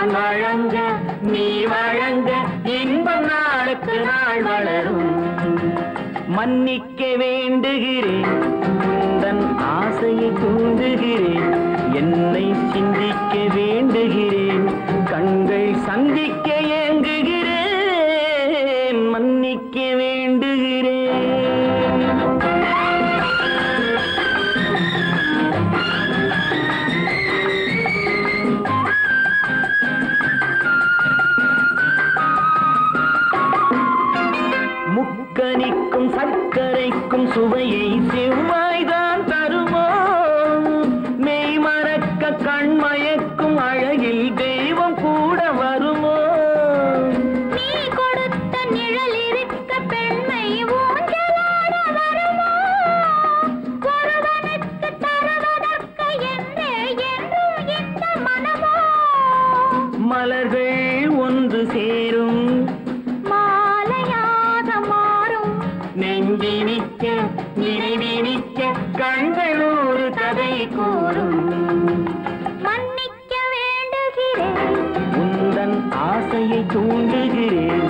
C: நான் வழங்க நீ வழங்க இன்பம் நாளுக்கு நாள் வளரும். மன்னிக்க வேண்டுகிறேன் உந்தன் ஆசையை தூண்டுகிறேன், என்னை சிந்திக்க வேண்டுகிறேன், கண்கள் சந்திக்க ஏங்குகிறேன், மன்னிக்க வேண்டுகிறேன். முக்கனிக்கும் சர்க்கரைக்கும் சுவையை செவ்வாய்தான் தருமோ, மெய் மறக்க கண்மயக்கும் அழகில் தெய்வம் கூட வருமோ.
D: நீ கொடுத்த நிழல் இருக்க பெண்மை ஊஞ்சலாட வருமோ, ஒருவனுக்கு தருவதற்கு என்றே என்றும் இந்த மனமோ.
C: மலர்கள் ஒன்று சேரும்
D: மாலையாக மாறும்,
C: நெஞ்சினிக்க நினைவினிக்க கண்கள் ஒரு கதை கூறும்.
D: மன்னிக்க வேண்டுகிறேன்
C: உந்தன் ஆசையை தூண்டுகிறேன்,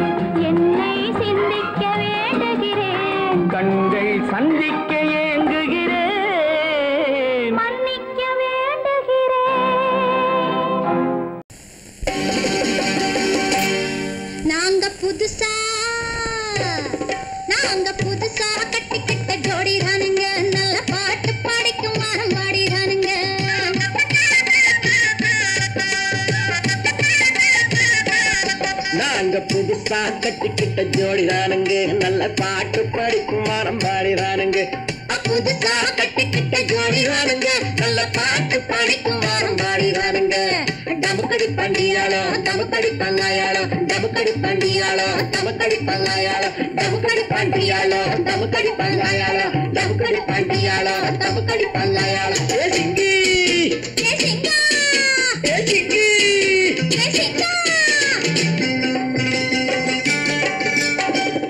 D: என்னை சிந்திக்க வேண்டுகிறேன்,
C: கண்கள் சந்திக்க ஏங்குகிறேன்,
D: மன்னிக்க வேண்டுகிறேன். நாங்க புதுசா கட்டிக்கிட்ட ஜோடி தானுங்க, நல்ல பாட்டு பாடிக்கும் வாரம் பாடி தானுங்க.
C: நாங்க புதுசா கட்டிக்கிட்ட ஜோடிதானுங்க, நல்ல பாட்டு படிக்கும் வாரம் பாடிதானுங்க. புதுசா கட்டிக்கிட்ட ஜோடிதானுங்க, நல்ல பாட்டு படிக்கும் வாரம் பாடிதானுங்க. டமுக்கடி பண்டியாளோ டமுக்கடி பங்காயாளோ, டமுக்கடி பண்டியாளோ டமுக்கடி பங்காயாளோ, டமுக்கடி பண்டியாளோ டமுக்கடி பங்காயாளோ, டமுக்கடி பண்டியாளோ டமுக்கடி பங்காயாளோ. ஏ சிங்கி
D: ஏ சிங்கா,
C: ஏ சிங்கி
D: ஏ சிங்கா,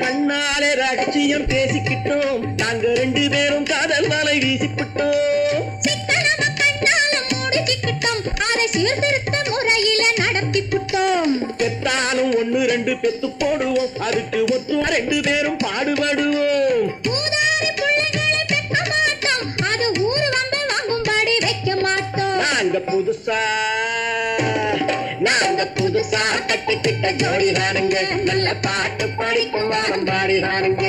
C: கண்ணாலே ரகசியம் பேசிக்கிட்டோம், நாங்க ரெண்டு பேரும் காதல் வலை வீசிக்கிட்டோம்.
D: சிக்கனம கண்ணால முடிச்சுக்கிட்டோம், அதை சீர்திருத்த முறையில நடத்தி புட்டோம்.
C: பெத்தாலும் ஒண்ணு ரெண்டு பெத்து போடுவோம், அதுக்கு ஒத்துவ ரெண்டு பேரும் பாடுபடுவோம்.
D: ஊதாரி பிள்ளைகளை பெக்க மாட்டோம், அது ஊரு வந்து வாங்கும்படி வைக்க மாட்டோம்.
C: நாங்க புதுசா கட்டிக்கிட்ட ஜோடிதானுங்க, நல்ல பாட்டு படிக்கும் வாரம் பாடிதானுங்க.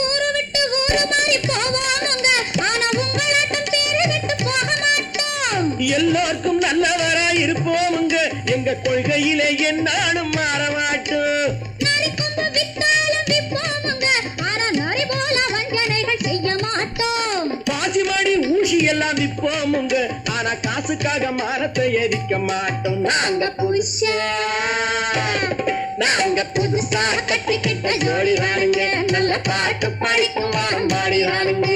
D: ஊரு விட்டு ஊரு மாறி போவோமுங்க, ஆனா உங்களாட்டம் பேரு விட்டு போக மாட்டோம்.
C: எல்லாருக்கும் நல்லவரா இருப்போமுங்க, எங்க கொள்கையிலே என்னாலும் மாற மாட்டோம்.
D: நரி கொம்பு வித்தாலும் விப்போமுங்க, ஆனா நரி போல வஞ்சனைகள் செய்ய மாட்டோம்.
C: பாசிமாடி ஊசி எல்லாம் விப்போமுங்க, ஆனா காசுக்காக மானத்தை எரிக்க மாட்டோம். நாங்க புதுசா கட்டிக்கிட்ட ஜோடிதானுங்க, நல்ல பாட்டு படிக்கும் வாரம் பாடிதானுங்க.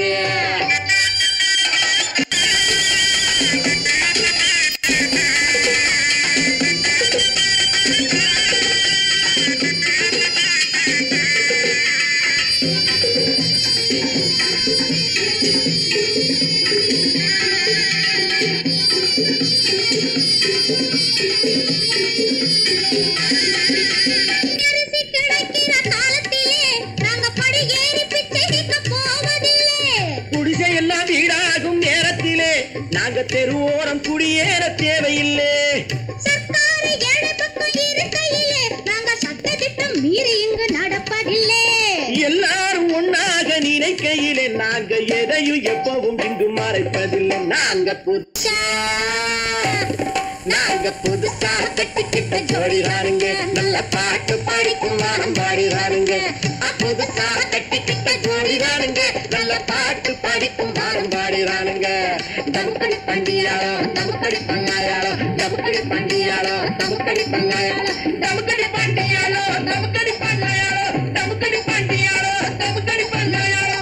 D: அரிசி கிடைக்கிற காலத்திலே நாங்க படி ஏறி பிச்சை கேட்க போவதில்லை.
C: குடிசை எல்லாம் வீடாகும் நேரத்திலே நாங்க தெருவோரம் குடியேற தேவையில்லை.
D: சர்க்காரு ஏழை பக்கம் இருக்கையிலே நாங்க சட்டத்திட்டம் மீறி இங்கு நடப்பதில்லை.
C: எல்லாரும் ஒன்னாக நினைக்கையிலே நாங்க எதையும் எப்பவும் இங்கு மறைப்பதில்லை. நாங்க புதுசா கட்டிக்கிட்ட ஜோடிதானுங்க, நல்ல பாட்டு படிக்கும் வாரம் பாடிதானுங்க. புதுசா கட்டிக்கிட்ட ஜோடிதானுங்க, நல்ல பாட்டு படிக்கும் வாரம் பாடிதானுங்க. டமுக்கடி பண்டியாளோ டமுக்கடி பங்காயாளோ, டமுக்கடி பண்டியாளோ டமுக்கடி பங்காயாளோ, டமுக்கடி பண்டியாளோ டமுக்கடி பங்காயாளோ, டமுக்கடி பண்டியாளோ டமுக்கடி பங்காயாளோ.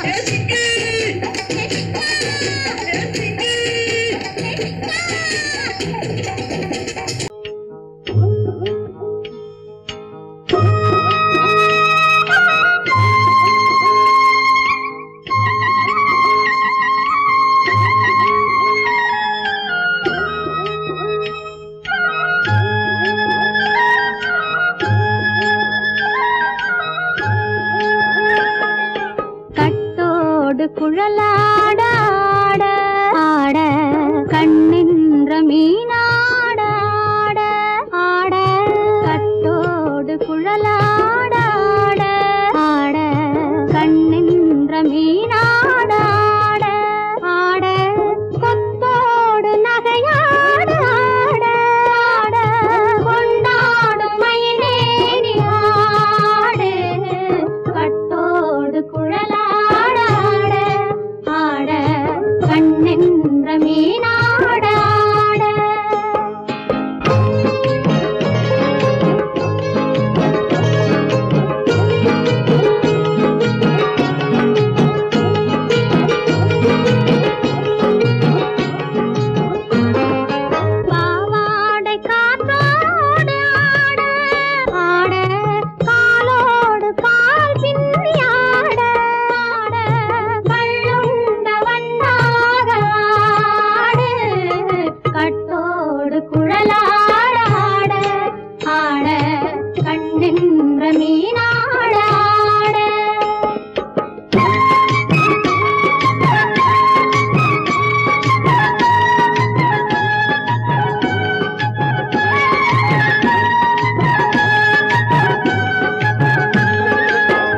D: கட்டோடு குழலாட ஆட ஆட கண்ணின்ற மீனாட ஆட ஆட கட்டோடு குழலாட ஆட ஆட கண்ணின்ற மீனாட ஆட ஆட கொத்தோடு நகையாட ஆட ஆட கொண்டாடும் மயிலேறி ஆடு கட்டோடு குழலாட ஆட ஆட கண்ணென்ற மீனாட ஆட பாவாடை காற்றோடு ஆட ஆட காலோடு பால் பின்னி ஆட ஆட கள்ளுண்ட வண்ணாக ஆடு கட்டோடு குழலாட ஆட ஆட கண்ணென்ற மீனாட ஆட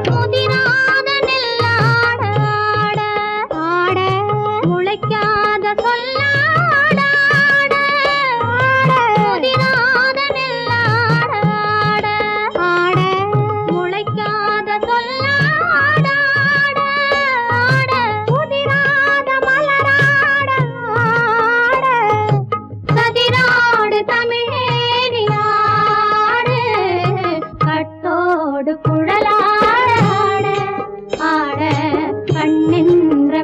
D: முதிராத நெல்லாட ஆட ஆட முளைக்காத சொல்லாட ஆட ஆட முதிராத நெல்லாட ஆட ஆட முளைக்காத சொல்லாட ஆட ஆட முதிராத மலராட ஆட சதிராடு தமிழேறி ஆடு கட்டோடு குழலாட ஆட ஆட கண்ணென்ற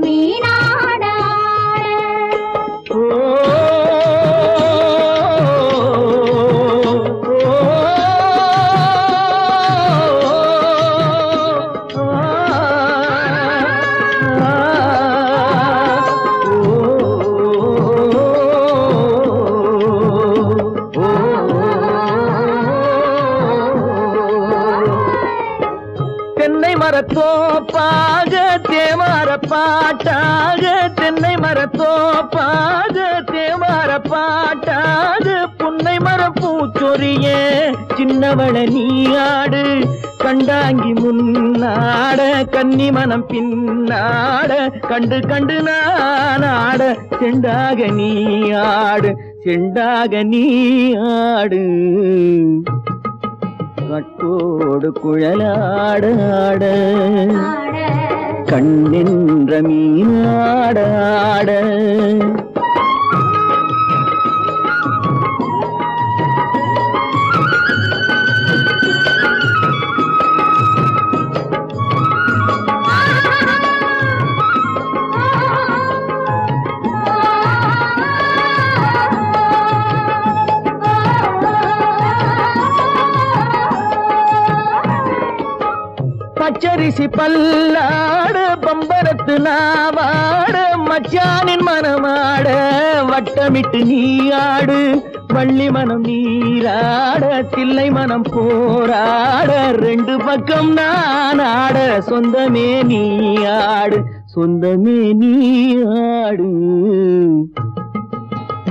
D: மீனாட ஆட
C: தென்னை மரத்தோப்பாக தேமார பாட்டாக தென்னை மரத்தோப்பாக தேமார பாட்டாக புன்னை மரப்பூச்சொரிய சின்னவள நீயாடு கண்டாங்கி முன்னாட கன்னி மனம் பின்னாட கண்டு கண்டு நானாட செண்டாக நீயாடு செண்டாக நீயாடு கட்டோடு குழலாட ஆட கண்ணின்ற மீனாட ஆட பச்சரிசி பல்லாட பம்பரத்து நாவாட மச்சானின் மனமாட வட்டமிட்டு நீயாடு வள்ளி மனம் நீராட தில்லை மனம் போராட ரெண்டு பக்கம் நான் ஆட சொந்தமே நீயாடு சொந்தமே நீயாடு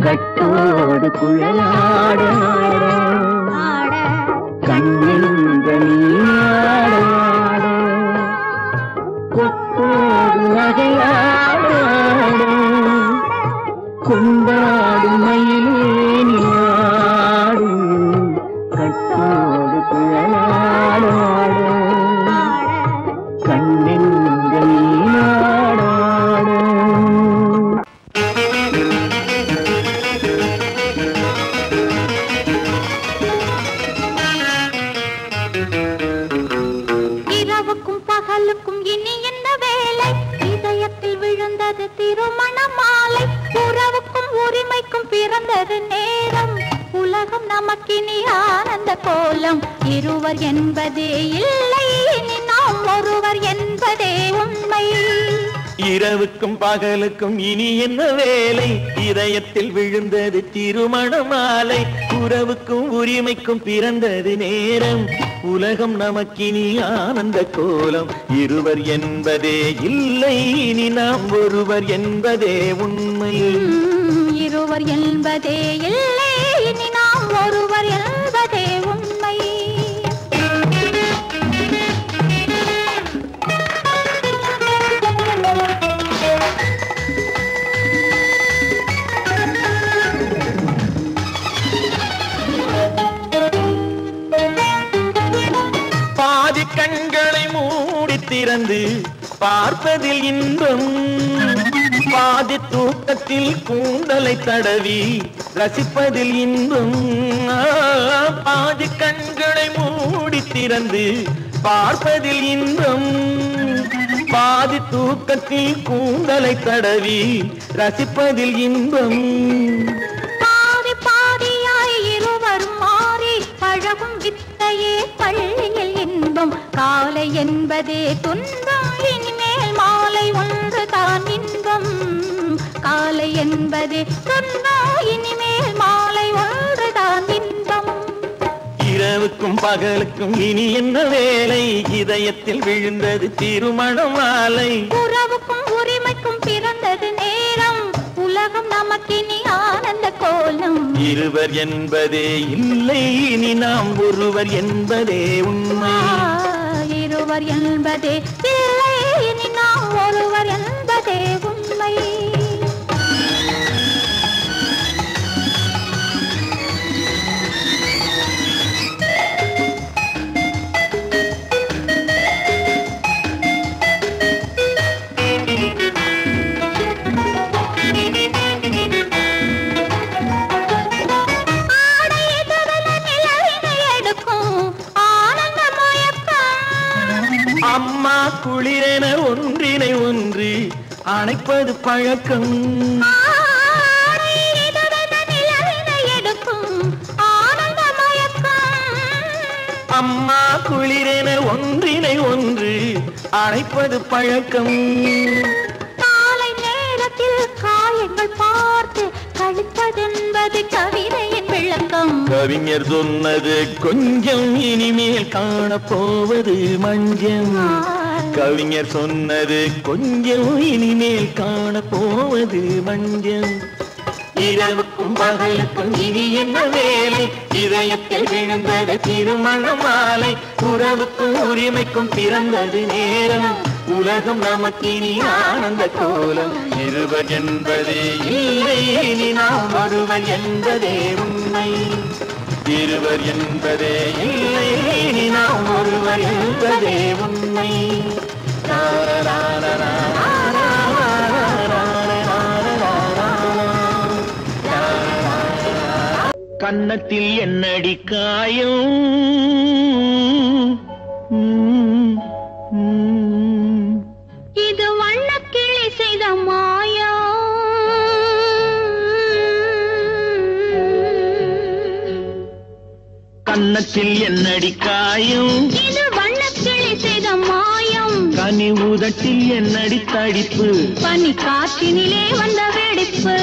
C: கட்டோடு குழலாட
D: ஆட
C: கண்ணின்ற நீயாட கொத்தோடு நகையாட கொண்டாடு மயிலே நீயாடு கட்டோடு குழலாட கண்ணின்ற நீயாட
D: இரவுக்கும் பகலுக்கும் இனி என்ன வேலை இதயத்தில் விழுந்தது திருமண மாலை உறவுக்கும் உரிமைக்கும் பிறந்தது நேரம் உலகம் நமக்கினி ஆனந்த கோலம் இருவர் என்பதே இல்லை இனி நாம் ஒருவர் என்பதே உண்மை
E: இரவுக்கும் பகலுக்கும் இனி என்ன வேலை இதயத்தில் விழுந்தது திருமண மாலை உறவுக்கும் உரிமைக்கும் பிறந்தது நேரம் உலகம் நமக்கினி ஆனந்த கோலம் இருவர் என்பதே இல்லை இனி நாம் ஒருவர் என்பதே உண்மை
D: இருவர் என்பதே இல்லை இனி நாம் ஒருவர் என்பதே உண்மை
E: பாதி கண்களை மூடி திறந்து பார்ப்பதில் இன்பம் பாதி தூக்கத்தில் கூந்தலை தடவி ரசிப்பதில் இன்பம் பாதி கண்களை மூடி திறந்து பார்ப்பதில் இன்பம் பாதி தூக்கத்தில் கூந்தலை தடவி ரசிப்பதில் இன்பம்
D: பாதி பாதியாய் இருவரும் மாறி பழகும் வித்தையே பள்ளியில் இன்பம் காலை என்பதே துன்பம் இனிமேல் மாலை ஒன்று தான் இன்பம் காலை என்பதே துன்பம் இனிமேல் மாலை ஒன்று தான் இன்பம்
E: இரவுக்கும் பகலுக்கும் இனி என்ன வேலை இதயத்தில் விழுந்தது திருமண மாலை
D: உறவுக்கும் உரிமைக்கும் பிறந்தது நேரம் உலகம் நமக்கினி ஆனந்த கோலம்
E: இருவர் என்பதே இல்லை இனி நாம் ஒருவர் என்பதே உண்மை
D: இருவர் என்பதே இல்லை இனி நாம் ஒருவர் என்பதே உண்மை
E: அம்மா குளிரென ஒன்றினை ஒன்று அணைப்பது பழக்கம் அம்மா குளிரென ஒன்றினை ஒன்று அணைப்பது பழக்கம்
D: காலை நேரத்தில் காயங்கள் பார்த்து கழிப்பதென்பது கவிதையின் விளக்கம்
E: கவிஞர் சொன்னது கொஞ்சம் இனிமேல் காணப்போவது மஞ்சம் கவிஞர் சொன்னது கொஞ்சம் இனிமேல் காணப்போவது மஞ்சம் இரவுக்கும் பகலுக்கும் இனி என்ன வேலை இதயத்தில் விழுந்தது திருமண மாலை உறவுக்கும் உரிமைக்கும் பிறந்தது நேரம் உலகம் நமக்கினி ஆனந்த கோலம் இருவர் என்பதே இல்லை இனி நாம் ஒருவர் என்பதே உண்மை இருவர் என்பதே இல்லை இனி நாம் ஒருவர் என்பதே உண்மை கன்னத்தில் என்னடி காயம்
D: இது வண்ணக்கிளி செய்த மாயா
E: கன்னத்தில் என்னடி காயம்
D: இது வண்ணக்கிளி செய்த மாயம்
E: கனி உதட்டில் என்னடி தடிப்பு
D: பனி காற்றினிலே வந்த வெடிப்பு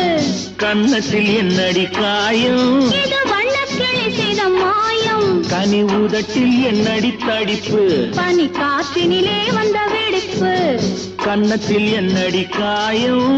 E: கன்னத்தில் என்னடி காயம்
D: இது வண்ணக்கிளி செய்த மாயம்
E: கனி உதட்டில் என்னடி தடிப்பு
D: பனி காற்றினிலே வந்த வெடிப்பு
E: கன்னத்தில் என்னடி காயம்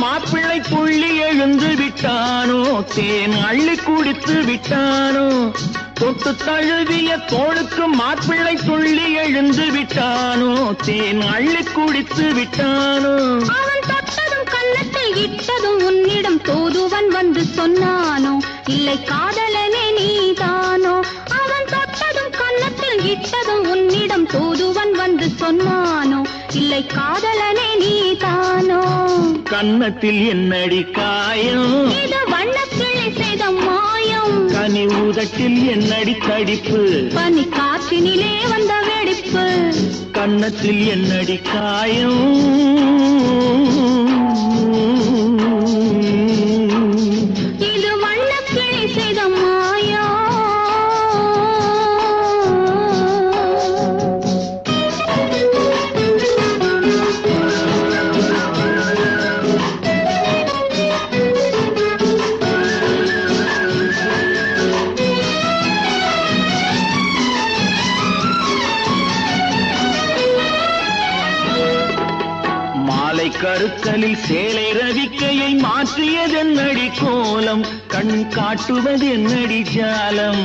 E: மாப்பிள்ளை புள்ளி எழுந்து விட்டானோ தேன் அள்ளி குடித்து விட்டானோ தொட்டு தழுவிய தோளுக்கு மாப்பிள்ளை துள்ளி எழுந்து விட்டானோ தேன் அள்ளி குடித்து விட்டானோ
D: அவன் தொட்டதும் கன்னத்தில் இட்டதும் உன்னிடம் தூதுவன் வந்து சொன்னானோ இல்லை காதலனே நீதான் வந்து சொன்னானோ இல்லை காதலனே நீதானோ
C: கன்னத்தில் என்னடி காயம்
D: இது வண்ணக்கிளி செய்த மாயம்
C: கனி உதட்டில் என்னடி தடிப்பு
D: பனி காற்றினிலே வந்த வெடிப்பு
C: கன்னத்தில் என்னடி காயம்
D: இது வண்ணக்கிளி செய்த மாயம்
C: கருக்கலில் சேலை ரவிக்கையை மாற்றியதென்னடி கோலம் கண் காட்டுவதென்னடி ஜாலம்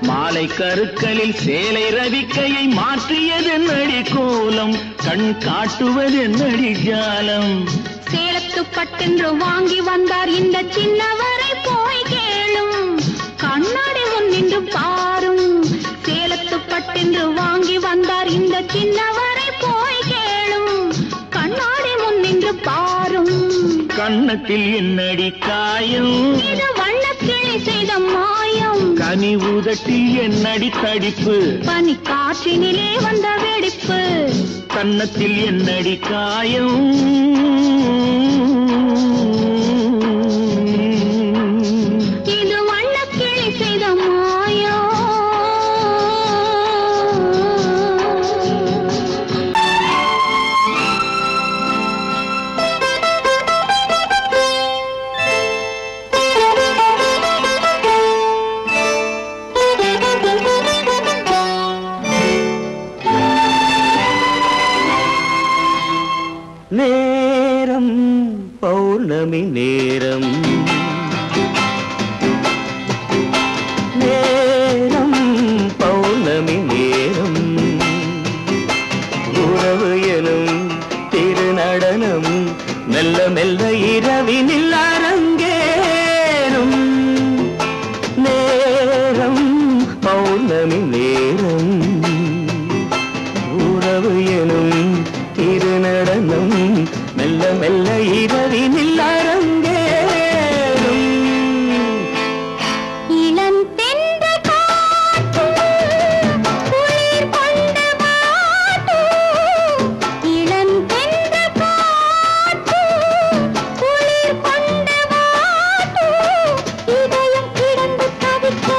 C: மாலை கருக்கலில் சேலை ரவிக்கையை மாற்றியதென்னடி கோலம் கண் காட்டுவதென்னடி ஜாலம்
D: சேலத்து பட்டென்று வாங்கி வந்தார் இந்த சின்னவரை போய் கேளும் கண்ணாடி முன்னின்று பாரும் சேலத்து பட்டென்று வாங்கி வந்தார் இந்த சின்னவரை போய் கேளும் கண்ணாடி முன்னின்று பாரும்
C: கன்னத்தில் என்னடி காயம்
D: இது வண்ணக்கிளி செய்த மாயம்
C: கனி உதட்டில் என்னடி தடிப்பு
D: பனி காற்றினிலே வந்த வெடிப்பு
C: கன்னத்தில் என்னடி காயம்
D: இது வண்ணக்கிளி செய்த மாயம்
C: நேரம் பௌர்ணமி நேரம் நேரம் பௌர்ணமி நேரம் உறவு எனும் திருநடனம் மெல்ல மெல்ல இரவினில் அரங்கேறும் நேரம் பௌர்ணமி நேரம் உறவு எனும் திருநடனம் மெல்ல மெல்ல இரவினில் அரங்கேறும்
D: இளம் தென்ற காற்று குளிர் கொண்ட பாட்டு இளம் தென்ற காற்று குளிர் கொண்ட பாட்டு இதயம் கிடந்து தவிக்க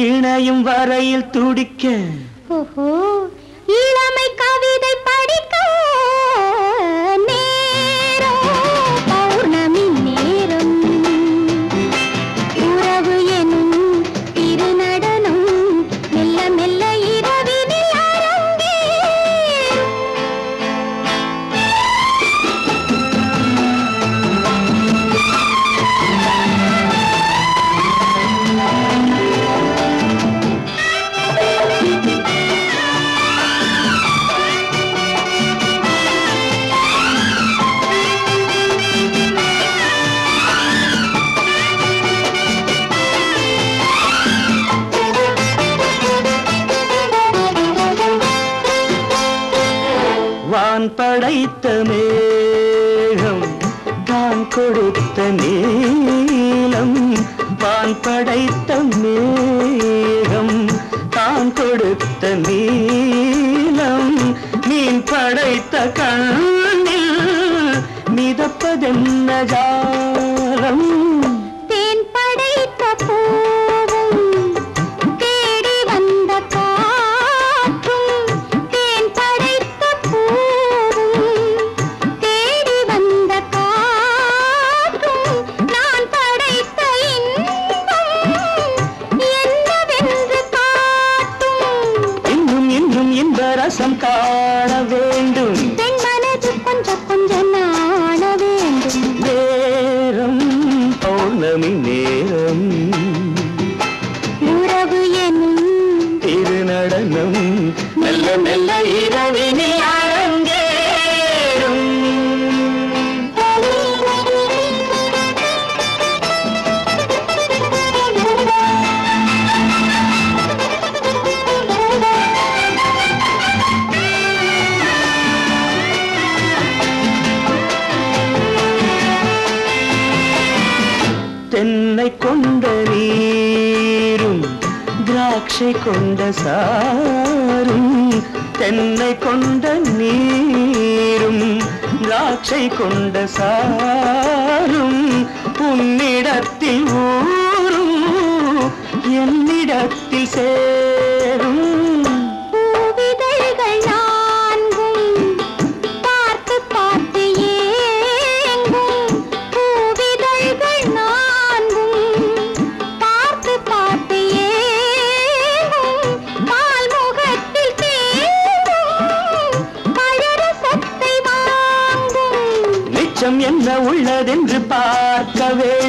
C: இணையும் வரையில் துடிக்க
D: ஓஹோ இளமை கவிதை படிக்க நேரம் பௌர்ணமி நேரம் உறவு எனும் திருநடனம் மெல்ல மெல்ல இரவினில் அரங்கேறும்
C: வான் படைத்த மேகம் தான் கொடுத்த நீலம் வான் படைத்த மேகம் தான் கொடுத்த நீலம் மீன் படைத்த கண்ணில் மிதப்பதென்ன ஜாலம்
D: தேன் படைத்த பூவும் தேடி வந்த காற்றும் தேன் படைத்த பூவும் தேடி வந்த காற்றும் நான் படைத்த இன்பம் என்னவென்று காட்டும்
C: இன்னும் இன்னும் இந்த ரசம் காண வேண்டும்
D: பெண் மனது கொஞ்சம் கொஞ்சம் நாண வேண்டும்
C: நேரம் பௌர்ணமி நேரம்
D: உறவு எனும்
C: திருநடனம் மெல்ல மெல்ல இரவினில் அரங்கேறும் திராட்சை கொண்ட சாரும் தென்னை கொண்ட நீரும் திராட்சை கொண்ட சாரும் உன்னிடத்தில் ஊரும் என்னிடத்தில் சேரும்
D: பூவிதழ்கள் நான்கும் பார்த்து பார்த்து ஏங்கும் பூவிதழ்கள் நான்கும் பார்த்து பார்த்து ஏங்கும் பால்முகத்தில் தேங்கும் பழரசத்தை வாங்கும்
C: நிச்சம் என்ன உள்ளதென்று பார்க்க வேண்டும்